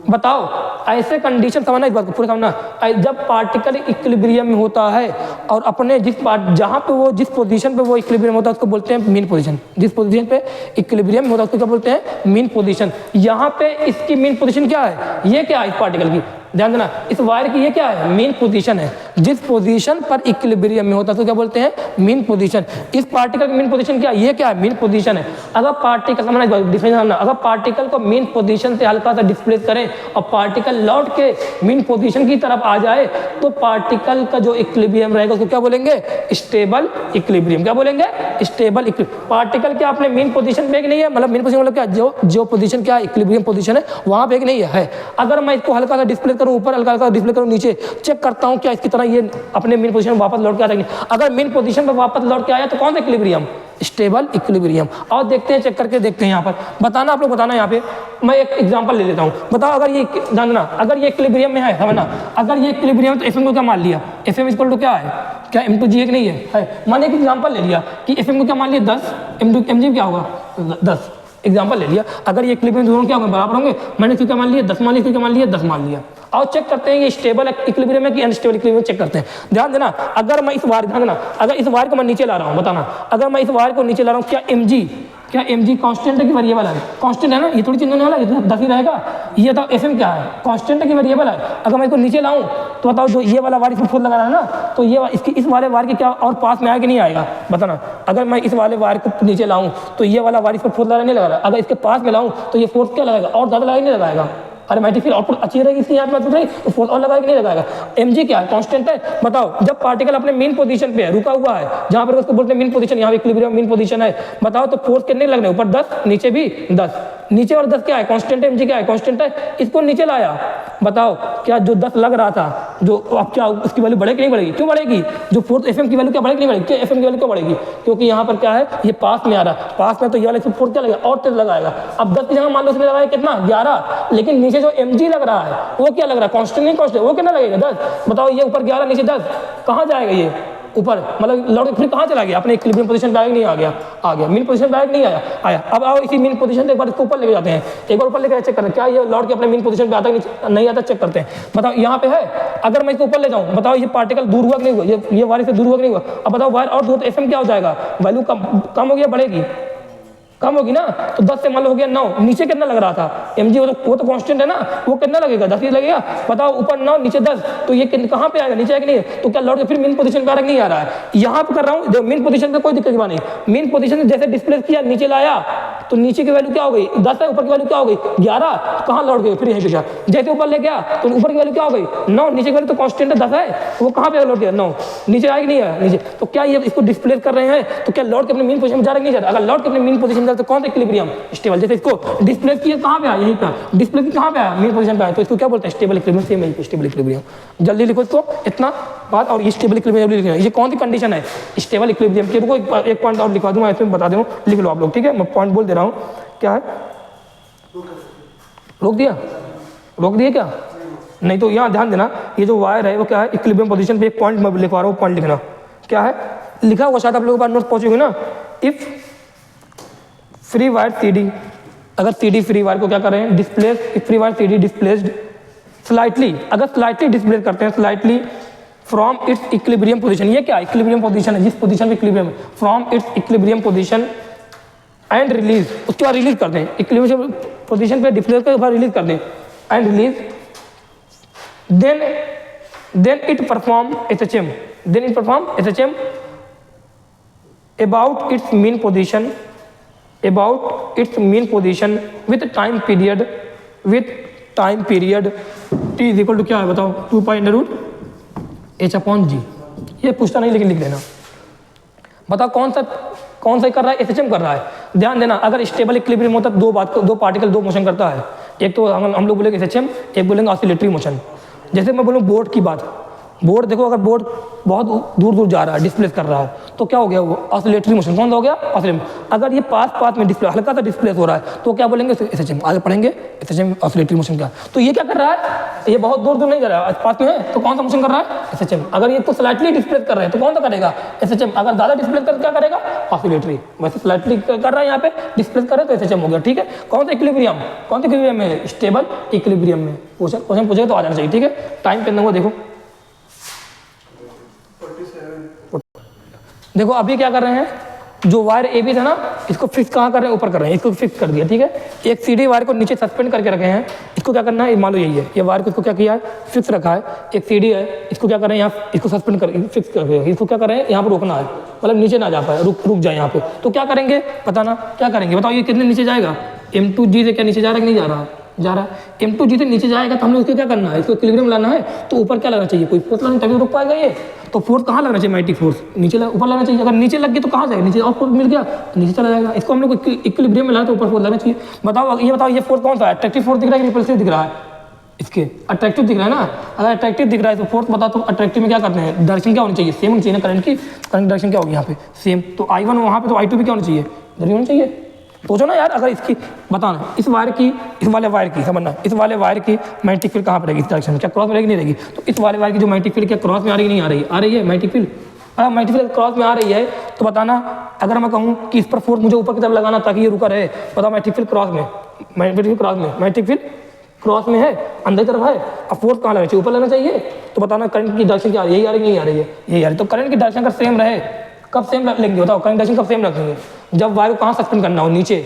Speaker 1: बताओ ऐसे कंडीशन, समझना इस बात को पूरा समझना, जब पार्टिकल इक्विलिब्रियम में होता है और अपने जहाँ पे वो जिस पोजीशन पे वो इक्विलिब्रियम होता है उसको बोलते हैं मीन पोजीशन, जिस पोजीशन पे इक्विलिब्रियम में होता है उसको क्या बोलते हैं, मीन पोजीशन। यहाँ पे इसकी मीन पोजीशन क्या है, ये क्या है इस पार्टिकल की, ध्यान देना, इस वायर की ये क्या है, मीन पोजीशन है। जिस पोजीशन पर इक्विलिब्रियम में होता है तो क्या बोलते हैं, मीन पोजीशन। इस पार्टिकल की मीन पोजीशन क्या है, ये क्या है, मीन पोजीशन है। अगर पार्टिकल, समझना डिफरेंस समझना, अगर पार्टिकल को मीन पोजीशन से हल्का सा डिस्प्लेस करें और पार्टिकल लौट के मीन पोजीशन की तरफ आ जाए तो पार्टिकल का जो इक्विलिब्रियम रहेगा उसको क्या बोलेंगे, स्टेबल इक्विलिब्रियम। क्या बोलेंगे, स्टेबल इक्विलिब्रियम। पार्टिकल क्या अपने मीन पोजीशन पे नहीं है, मतलब मीन पोजीशन मतलब क्या, जो पोजीशन क्या है, इक्विलिब्रियम पोजीशन है, वहां पे नहीं है। अगर मैं इसको हल्का सा डिस्प्ले करूं ऊपर, हल्का हल्का डिस्प्ले करूं नीचे, चेक करता हूं क्या इसकी तरह ये अपने मेन पोजीशन में वापस लौट के आता है। अगर मेन पोजीशन पर वापस लौट के आया तो कौन सा इक्विलिब्रियम, स्टेबल इक्विलिब्रियम। और देखते हैं, चेक करके देखते हैं यहाँ पर, बताना आप लोग, बताना यहाँ पे मैं एक एग्जांपल ले लेता हूँ। बताओ अगर ये जानना, अगर ये इक्विलिब्रियम में है, समझना, अगर ये इक्विलिब्रियम है तो FM को क्या मान लिया, FM इक्वल टू क्या है, क्या M2G एक नहीं है। मैंने एक एग्जांपल ले लिया कि FM को क्या मान लिया 10, M2 क्या होगा 10, एग्जांपल ले लिया। अगर ये इक्विलिब्रियम दोनों क्या होंगे, बराबर होंगे। मैंने इसको क्या मान लिया 10 मान लिया, इसको क्या मान लिया 10 मान लिया। और चेक करते हैं ये स्टेबल इक्विलिब्रियम है कि अनस्टेबल इक्विलिब्रियम, चेक करते हैं। ध्यान देना, अगर मैं इस वायर, ध्यान देना, अगर इस वायर को मैं नीचे ला रहा हूँ, बताना, अगर मैं इस वायर को नीचे ला रहा हूँ, क्या क्या mg कांस्टेंट है कि वेरिएबल है? कांस्टेंट है ना, ये थोड़ी चेंज होने वाला है, ये 10 ही रहेगा। ये बताओ fm क्या है, कांस्टेंट है कि वेरिएबल है? अगर मैं इसको नीचे लाऊं तो बताओ जो ये वाला वार इसमें फोर्स लगा रहा है ना, तो ये इसकी इस वाले वार के क्या और पास में आएगा कि नहीं आएगा बताना। अगर मैं इस वाले वार को नीचे लाऊं तो ये वाला वार इस पर फोर्स लगा नहीं लगा रहा, अगर इसके पास में लाऊं तो ये फोर्स क्या लगाएगा, और ज़्यादा लगाएगा नहीं लगाएगा। अरे मैटिक फील्ड आउटपुट अच्छी रहेगी, इसकी यहाँ पे नहीं तो फोर्स और लगाएगा नहीं लगाएगा। mg क्या है, कांस्टेंट है। बताओ जब पार्टिकल अपने मेन पोजीशन पे है, रुका हुआ है, जहाँ पर उसको बोलते हैं मेन पोजीशन, यहाँ पे इक्विलिब्रियम मेन पोजीशन है, बताओ तो फोर्स कितने लगने, ऊपर 10 नीचे भी 10, नीचे और 10 क्या है, कांस्टेंट है। mg क्या है, कांस्टेंट है। इसको नीचे लाया, बताओ क्या जो 10 लग रहा था, जो अब क्या उसकी वैल्यू बढ़ेगी नहीं बढ़ेगी? क्यों बढ़ेगी? जो फोर्स fm की वैल्यू क्या बढ़ेगी नहीं बढ़ेगी? क्या fm की वैल्यू क्यों बढ़ेगी? क्योंकि यहाँ पर क्या है, ये पास में आ रहा है, पास में तो ये वाला फोर्स क्या लगेगा, और तेज लगाएगा। अब 10 की जगह मान लो उसने लगाया कितना, 11, लेकिन नीचे जो mg लग रहा है वो क्या लग रहा है, कांस्टेंट नहीं कांस्टेंट, वो कितना लगेगा 10। बताओ ये ऊपर 11 नीचे 10, कहाँ जाएगा ये ऊपर, मतलब लौट फिर कहाँ चला गया, अपने इक्विलिब्रियम पोजीशन पे आएगा नहीं, आ गया मेन पोजीशन पे आएगा नहीं आया। अब आओ इसी मेन पोजीशन से एक बार इसको ऊपर लेके जाते हैं, एक बार ऊपर लेके चेक करते हैं क्या ये लौट के अपने मेन पोजीशन पे आता है नहीं आता, चेक करते हैं। बताओ यहाँ पे है, अगर मैं इसको ऊपर ले जाऊँ, बताओ ये पार्टिकल दूर हुआ कि नहीं हुआ, ये वायर से दूर हुआ कि नहीं हुआ? अब बताओ वायर और दूर तो fm क्या हो जाएगा, वैल्यू कम हो गया, बढ़ेगी, कम होगी ना। तो 10 से मान लो हो गया 9, नीचे कितना लग रहा था mg, वो तो कांस्टेंट है ना, वो कितना लगेगा, 10 ही लगेगा। बताओ ऊपर 9 नीचे 10, तो ये कहाँ पे आएगा, नीचे आएगा नहीं? तो क्या लौट के फिर मेन पोजीशन पे आ रहा नहीं आ रहा है? यहाँ पे कर रहा हूँ मेन पोजीशन पे, कोई दिक्कत की बात नहीं। मेन पोजीशन जैसे डिस्प्लेस किया, नीचे लाया तो नीचे की वैल्यू क्या हो गई, 10 है, ऊपर की वैल्यू क्या हो गई 11, कहाँ लौट गए फिर यहीं पे जा, जैसे ऊपर ले गया तो ऊपर की वैल्यू क्या हो गई 9, नीचे की वैल्यू तो कांस्टेंट है 10 है, वो कहाँ पे लौट गया 9, नीचे आएगा नहीं है नीचे। तो क्या ये इसको डिस्प्लेस कर रहे हैं, तो क्या लौट के अपने मेन पोजीशन में जा रहा नहीं जा रहा? अगर लौट के अपने मेन पोजीशन में जा रहा तो कौन सा इक्विलिब्रियम, स्टेबल। जैसे इसको डिस्प्लेस किया कहाँ पे आया, यहीं पे डिस्प्ले की कहाँ पे आया, मेन पोजीशन पे आया, तो इसको क्या बोलते हैं, स्टेबल इक्विलिब्रियम। सेम है स्टेबल इक्विलिब्रियम। जल्दी लिखो इसको इतना बात, और ये स्टेबल इक्विलिब्रियम लिखना है। ये कौन सी कंडीशन है स्टेबल इक्विलिब्रियम की? रुको एक पॉइंट और लिखवा दूँ मैं, इसमें बता दूँ, लिख लो आप लोग, ठीक है? मैं पॉइंट बोल दे रहा हूँ, क्या है, रोक दिया क्या? नहीं तो यहाँ ध्यान देना, ये जो वायर है वो क्या है, इक्विलिब्रियम पोजीशन पे। एक पॉइंट मैं लिखवा रहा हूँ, पॉइंट लिखना, क्या है लिखा हुआ शायद आप लोगों के पास नोट पहुँचेगी ना। इफ फ्री वायर CD, अगर CD फ्री वायर को क्या कर रहे हैं, displace, free wire CD displaced slightly, अगर स्लाइटली डिस्प्लेस करते हैं, slightly from its equilibrium position. ये क्या इक्विलिब्रियम पोजीशन है, जिस पोजीशन पे equilibrium, from its equilibrium position and release, उसके बाद रिलीज कर दें, इक्विलिब्रियम पोजीशन पे डिस्प्लेस के बाद रिलीज कर दें and release, then it perform SHM about its mean position with time period t is equal to क्या है बताओ, 2 पाई अंडर रूट h/g। ये पूछता नहीं लेकिन लिख लेना। बताओ कौन सा कर रहा है, SHM कर रहा है। ध्यान देना, अगर स्टेबल इक्विलिब्रियम होता है दो पार्टिकल दो मोशन करता है, एक तो हम लोग बोलेंगे SHM, एक बोलेंगे ऑसिलेटरी मोशन। जैसे मैं बोलूँ बोर्ड की बात, बोर्ड देखो, अगर बोर्ड बहुत दूर जा रहा है, डिस्प्लेस कर रहा है, तो क्या हो गया वो ऑसिलेटरी मोशन। कौन सा हो गया, ऑसिलेटरी। अगर ये पास में डिस्प्ले हल्का सा डिस्प्लेस हो रहा है तो क्या बोलेंगे, SHM। आगे पढ़ेंगे SHM ऑसिलेटरी मोशन क्या। तो ये क्या कर रहा है, ये बहुत दूर नहीं जा रहा है, पास में है, तो कौन सा मोशन कर रहा है, SHM। अगर ये तो स्लाइटली डिस्प्लेस कर रहे हैं तो कौन सा करेगा, SHM। अगर ज़्यादा डिस्प्लेस कर क्या करेगा, ऑसिलेटरी। वैसे स्लाइटली कर रहा है, यहाँ पे डिस्प्लेस कर रहे हैं तो SHM हो गया, ठीक है। कौन सा इक्विलिब्रियम में, स्टेबल इक्विलिब्रियम में। क्वेश्चन पूछेगा तो आ जाना चाहिए, ठीक है। टाइम कितना हुआ देखो, देखो अभी क्या कर रहे हैं, जो वायर AB था ना, इसको फिक्स कहाँ कर रहे हैं, ऊपर कर रहे हैं, इसको फिक्स कर दिया, ठीक है। एक CD वायर को नीचे सस्पेंड करके रखे हैं, इसको क्या करना है, मान लो यही है, ये वायर को इसको क्या किया है, फिक्स रखा है। एक CD है, इसको क्या कर रहे हैं, यहाँ इसको सस्पेंड कर फिक्स करके, इसको क्या कर रहे हैं, यहाँ पर रोकना है, मतलब नीचे ना जा पाए, रुक जाए यहाँ पे। तो क्या करेंगे बताना, क्या करेंगे बताओ, ये कितने नीचे जाएगा, M2G से क्या नीचे जा रहा है कि नहीं जा रहा है। M2G से नीचे जाएगा तो हमने उसको क्या करना है, इसको इक्विलिब्रियम लाना है, तो ऊपर क्या लगना चाहिए, कोई फोर्स लगना, तभी रुक पाएगा ये। तो फोर्स कहाँ लगना चाहिए, मैग्नेटिक फोर्स नीचे ऊपर लगना चाहिए। अगर नीचे लग गया तो कहाँ जाएगा, नीचे और फोर्स मिल गया नीचे चला जाएगा। इसको हम लोग इक्विलिब्रियम में लाना तो ऊपर फोर्स लगना चाहिए। बताओ ये फोर्स कौन सा है, अट्रैक्टिव फोर्स दिख रहा है कि रिपल्सिव दिख रहा है, इसके अट्रैक्टिव दिख रहा है ना। अगर अट्रैक्टिव दिख रहा है तो फोर्स बताओ, तो अट्रैक्टिव में क्या करते हैं, डायरेक्शन क्या होनी चाहिए, सेम होनी चाहिए ना। करंट डायरेक्शन क्या होगी यहाँ पे, सेम। तो I1 वहाँ पे, तो I2 भी क्या होनी चाहिए, इधर होनी चाहिए। सोचो ना यार, अगर इसकी बताना, इस वाले वायर की समझना, इस वाले वायर की मैग्नेटिक फील्ड कहाँ पर रहेगी, इस डायरेक्शन में, क्या क्रॉस में रहेगी नहीं रहेगी। तो इस वाले वायर की जो मैग्नेटिक फील्ड क्या क्रॉस में आ रही नहीं आ रही है मैग्नेटिक फील्ड। अगर मैग्नेटिक फील्ड क्रॉस में आ रही है तो बताना, अगर मैं कहूँ कि इस पर फोर्स मुझे ऊपर की तरफ लगाना ताकि ये रुका रहे, बताओ मैग्नेटिक फील्ड क्रॉस में, मैग्नेटिक फील्ड क्रॉस में है, अंदर तरफ है, अब फोर्स कहाँ लगना चाहिए, ऊपर लगना चाहिए। तो बताना करंट की डायरेक्शन क्या यही आ रही नहीं आ रही है, यही आ रही। तो करंट की डायरेक्शन अगर सेम रहे, कब सेम लेंगे बताओ, करंट डायरेक्शन कब सेम रखेंगे, जब वायर को कहाँ सस्पेंड करना हो, नीचे।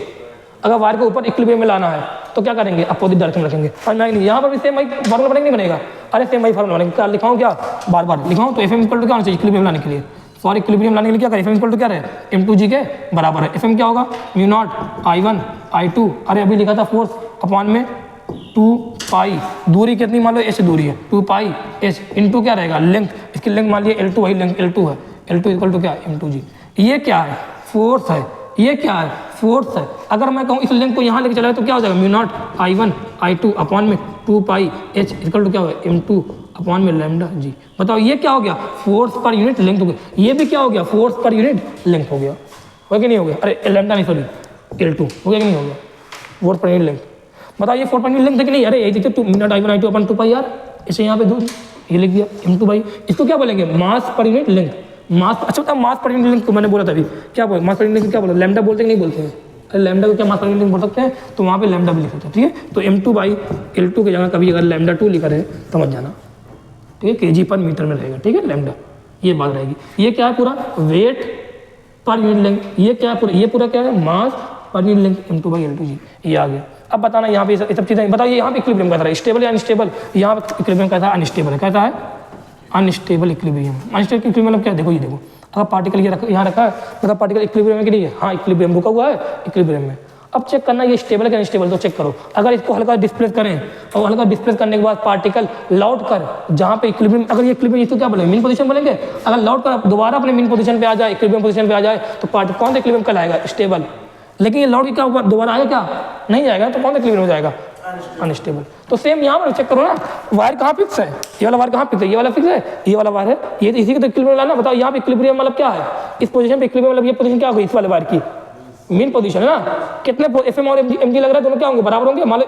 Speaker 1: अगर वायर को ऊपर इक्विलिब्रियम में लाना है तो क्या करेंगे, अपोजिट डायरेक्शन में रखेंगे। और नहीं, यहाँ पर भी सेम वही फॉर्मूला बनेगा, नहीं बनेगा? अरे सेम वही फॉर्मूला बनेगा। क्या लिखाऊँ, क्या बार बार लिखाऊँ? तो एफ एम इक्वल टू क्या होना चाहिए इक्विलिब्रियम लाने के लिए, सॉरी इक्विलिब्रियम लाने के लिए क्या करें, एफ एम इक्वल टू क्या रहे, m2g के बराबर है। एफ एम क्या होगा, म्यू नॉट I1 I2, अरे अभी लिखा था फोर्स अपॉन में 2 पाई, दूरी कितनी मान लो h दूरी है, 2 पाई h इंटू क्या रहेगा लेंथ, इसकी लेंथ मान लिया L2, वही लेंथ L2 है, L2 इक्वल टू क्या m2g। ये क्या है, फोर्स है, ये क्या है, फोर्स है। अगर मैं कहूँ इस लेंथ को यहाँ लेके चला तो क्या हो जाएगा, mu naught I1 I2 upon में 2 पाई h इक्वल टू क्या होगा, m2 अपॉन में लैम्डा जी। बताओ ये क्या हो गया, फोर्स पर यूनिट लेंथ हो गया। ये भी क्या हो गया, फोर्स पर यूनिट लेंथ हो गया, हो कि नहीं हो गया? अरे लैम्डा नहीं, सॉरी L2 हो गया कि नहीं हो गया, फोर्स पर यूनिट लेंथ। बताओ ये 4 पर यूनिट लेंथ है कि नहीं? अरे ये देखिए 2 मिनट I1 I2 अपन 2 पाई यार, इसे यहाँ पे दूर ये लिख दिया m2 बाई, इसको क्या बोलेंगे, मास पर यूनिट लेंथ। मास, अच्छा बता मास पर यूनिट लेंथ को मैंने बोला था अभी, क्या बोला मास पर यूनिट लेंथ क्या बोला, लैम्डा बोलते हैं कि नहीं बोलते हैं? अरे लैम्डा को क्या मास पर यूनिट लेंथ बोल सकते हैं, तो वहाँ पे लैम्डा भी लिख सकते हैं, ठीक है? तो m2 बाई L2 की जगह कभी अगर लैम्डा 2 लिखा रहे समझ जाना, ठीक है? केजी पर मीटर में रहेगा, ठीक है? लैम्डा ये बात रहेगी। ये क्या है, पूरा वेट पर यूनिट लेंथ। ये क्या है पूरा, ये पूरा क्या है, मास per unit length m2 by L2g, ये आ गया। अब बताना यहाँ पे ये सब चीज़ें बताओ, ये यहाँ पे इक्विलिब्रियम कैसा है, स्टेबल या अनस्टेबल? यहाँ पे इक्विलिब्रियम कैसा है, अनस्टेबल है। कैसा है, अनस्टेबल इक्विलिब्रियम। अनस्टेबल इक्विलिब्रियम मतलब क्या है, देखो ये देखो, अगर पार्टिकल ये यहाँ रखा है मतलब पार्टिकल इक्विलिब्रियम में कि नहीं है, हाँ इक्विलिब्रियम रुका हुआ है इक्विलिब्रियम में। अब चेक करना ये स्टेबल है कि अनस्टेबल, तो चेक करो। अगर इसको हल्का डिस्प्लेस करें और हल्का डिस्प्लेस करने के बाद पार्टिकल लौट कर जहाँ पे इक्विलिब्रियम, अगर ये इक्विलिब्रियम इसको क्या बोलेंगे, मीन पोजीशन बोलेंगे। अगर लौट कर दोबारा अपने मीन पोजीशन पे आ जाए, इक्विलिब्रियम पोजीशन पे आ जाए तो पार्टिकल कौन सा इक्विलिब्रियम कहलाएगा, स्टेबल। लेकिन ये लौट के क्या दोबारा आएगा, क्या नहीं जाएगा, तो कौन सा इक्विलिब्रियम हो जाएगा, अनस्टेबल। तो सेम यहाँ पर चेक करो ना, वायर कहाँ फिक्स है, ये वाला वायर कहाँ फिक्स है, ये वाला फिक्स है, ये वाला वायर है, ये तो इसी के तो इक्विलिब्रियम लाना। बताओ यहाँ पे इक्विलिब्रियम मतलब क्या है, इस पोजीशन पे इक्विलिब्रियम मतलब ये पोजीशन क्या होगी, इस वाले वायर की मीन पोजीशन है ना। कितने एफ एम और एम जी लग रहा है, दोनों क्या होंगे, बराबर होंगे। मान लो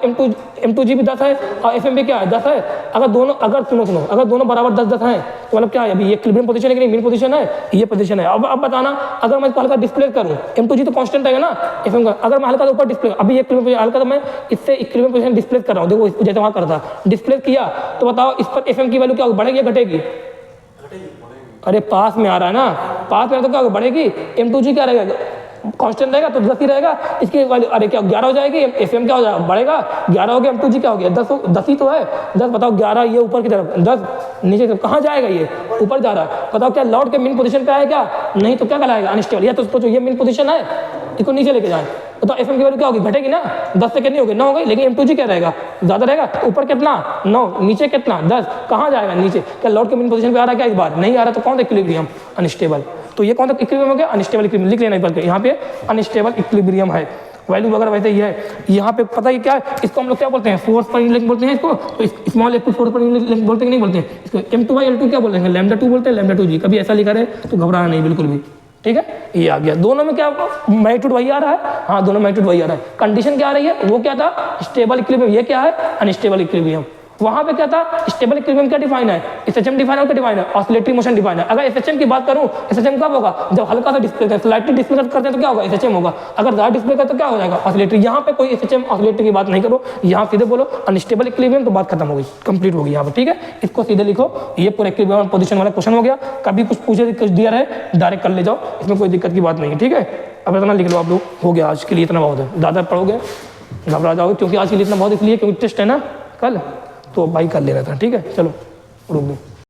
Speaker 1: M2G भी 10 है और एफ एम भी क्या है 10 है। अगर दोनों, अगर सुनो अगर दोनों बराबर 10-10 हैं तो मतलब क्या है, अभी ये इक्विलिब्रियम पोजीशन है कि नहीं, मीन पोजीशन है, ये पोजीशन है। अब बताना, अगर मैं इसको हल्का डिस्प्ले करूँ, M2G तो कांस्टेंट रहेगा ना एफ एम का, अगर मैं हल्का ऊपर डिस्प्ले, अभी इक्विलिब्रियम हल्का, तो मैं इससे इक्विलिब्रियम पोजीशन डिस्प्ले कर रहा हूँ, देखो जैसे वहाँ करता डिस्प्ले किया, तो बताओ इस पर एफ एम की वैल्यू क्या होगी, बढ़ेगी या घटेगी? अरे पास में आ रहा है ना, पास में तो क्या बढ़ेगी, M2G क्या रहेगा, कांस्टेंट रहेगा तो 10 ही रहेगा। इसकी वैल्यू अरे क्या 11 हो जाएगी, एफ एम क्या हो जाएगा, बढ़ेगा, 11 हो गया, M2G क्या हो गया 10 ही तो है, 10 बताओ 11 ये ऊपर की तरफ, 10 नीचे तरफ, कहाँ जाएगा, ये ऊपर जा रहा है। बताओ क्या लौट के मीन पोजीशन पे आया क्या, नहीं, तो क्या कहलाएगा, अनस्टेबल। या तो सोचो ये मीन पोजीशन है, इसको नीचे लेके जाए, तो एफ एम की वैल्यू क्या होगी, घटेगी ना, 10 से कितनी होगी, 9 हो गई। लेकिन M2G क्या रहेगा, ज़्यादा रहेगा, ऊपर कितना 9, नीचे कितना 10, कहाँ जाएगा नीचे। क्या लौट के मीन पोजीशन पे आ रहा है क्या, इस बार नहीं आ रहा, तो कौन सा इक्विलिब्रियम, अनस्टेबल। तो ये कौन सा इक्विलिब्रियम हो गया, अनस्टेबल इक्विलिब्रियम, लिख लेना एक बार, यहाँ पे अनस्टेबल इक्विलिब्रियम है। वैल्यू वगैरह वैसे ही है। यहाँ पे पता है क्या है, इसको हम लोग क्या बोलते हैं, फोर्स पर यूनिट लेंथ बोलते हैं इसको। तो small f2 force per unit length बोलते हैं कि नहीं बोलते हैं इसको, m2 बाई L2 क्या बोलते हैं, लैम्डा 2 बोलते हैं, लैम्डा 2g। कभी ऐसा लिखा रहे तो घबराना नहीं बिल्कुल भी, ठीक है। ये आ गया, दोनों में क्या मैग्नीट्यूड वही आ रहा है, हाँ दोनों मैग्नीट्यूड वही आ रहा है। कंडीशन क्या आ रही है, वो क्या था, स्टेबल इक्विलिब्रियम, ये क्या है, अनस्टेबल इक्विलिब्रियम। वहां पे क्या था, स्टेबल इक्विलिब्रियम क्या डिफाइन है, एसएचएम डिफाइन है, क्या डिफाइन है, ऑसिलेटरी मोशन डिफाइन है। अगर एसएचएम की बात करूं, एसएचएम कब होगा, जब हल्का सा डिस्प्ले करते, स्लाइटली डिस्प्ले करते हैं तो क्या होगा, एसएचएम होगा। अगर ज्यादा डिस्प्ले करते तो क्या हो जाएगा, ऑसिलेटरी। यहाँ पे कोई एसएचएम ऑसिलेटरी की बात नहीं करो, यहाँ सीधे बोलो अनस्टेबल इक्विलिब्रियम, तो बात खत्म हो गई, कंप्लीट हो गई यहाँ पर, ठीक है। इसको सीधे लिखो, ये पूरा इक्विलिब्रियम पोजीशन वाला क्वेश्चन हो गया। कभी कुछ पूछे, कुछ दिया रहे डायरेक्ट कर ले जाओ, इसमें कोई दिक्कत की बात नहीं है, ठीक है। अब इतना लिख लो आप लोग, हो गया आज के लिए, इतना बहुत है, ज़्यादा पढ़ोगे घबरा जाओगे, क्योंकि आज के लिए इतना बहुत इसलिए क्योंकि टेस्ट है ना कल, तो भाई कर ले रहा था, ठीक है। चलो रुक दो।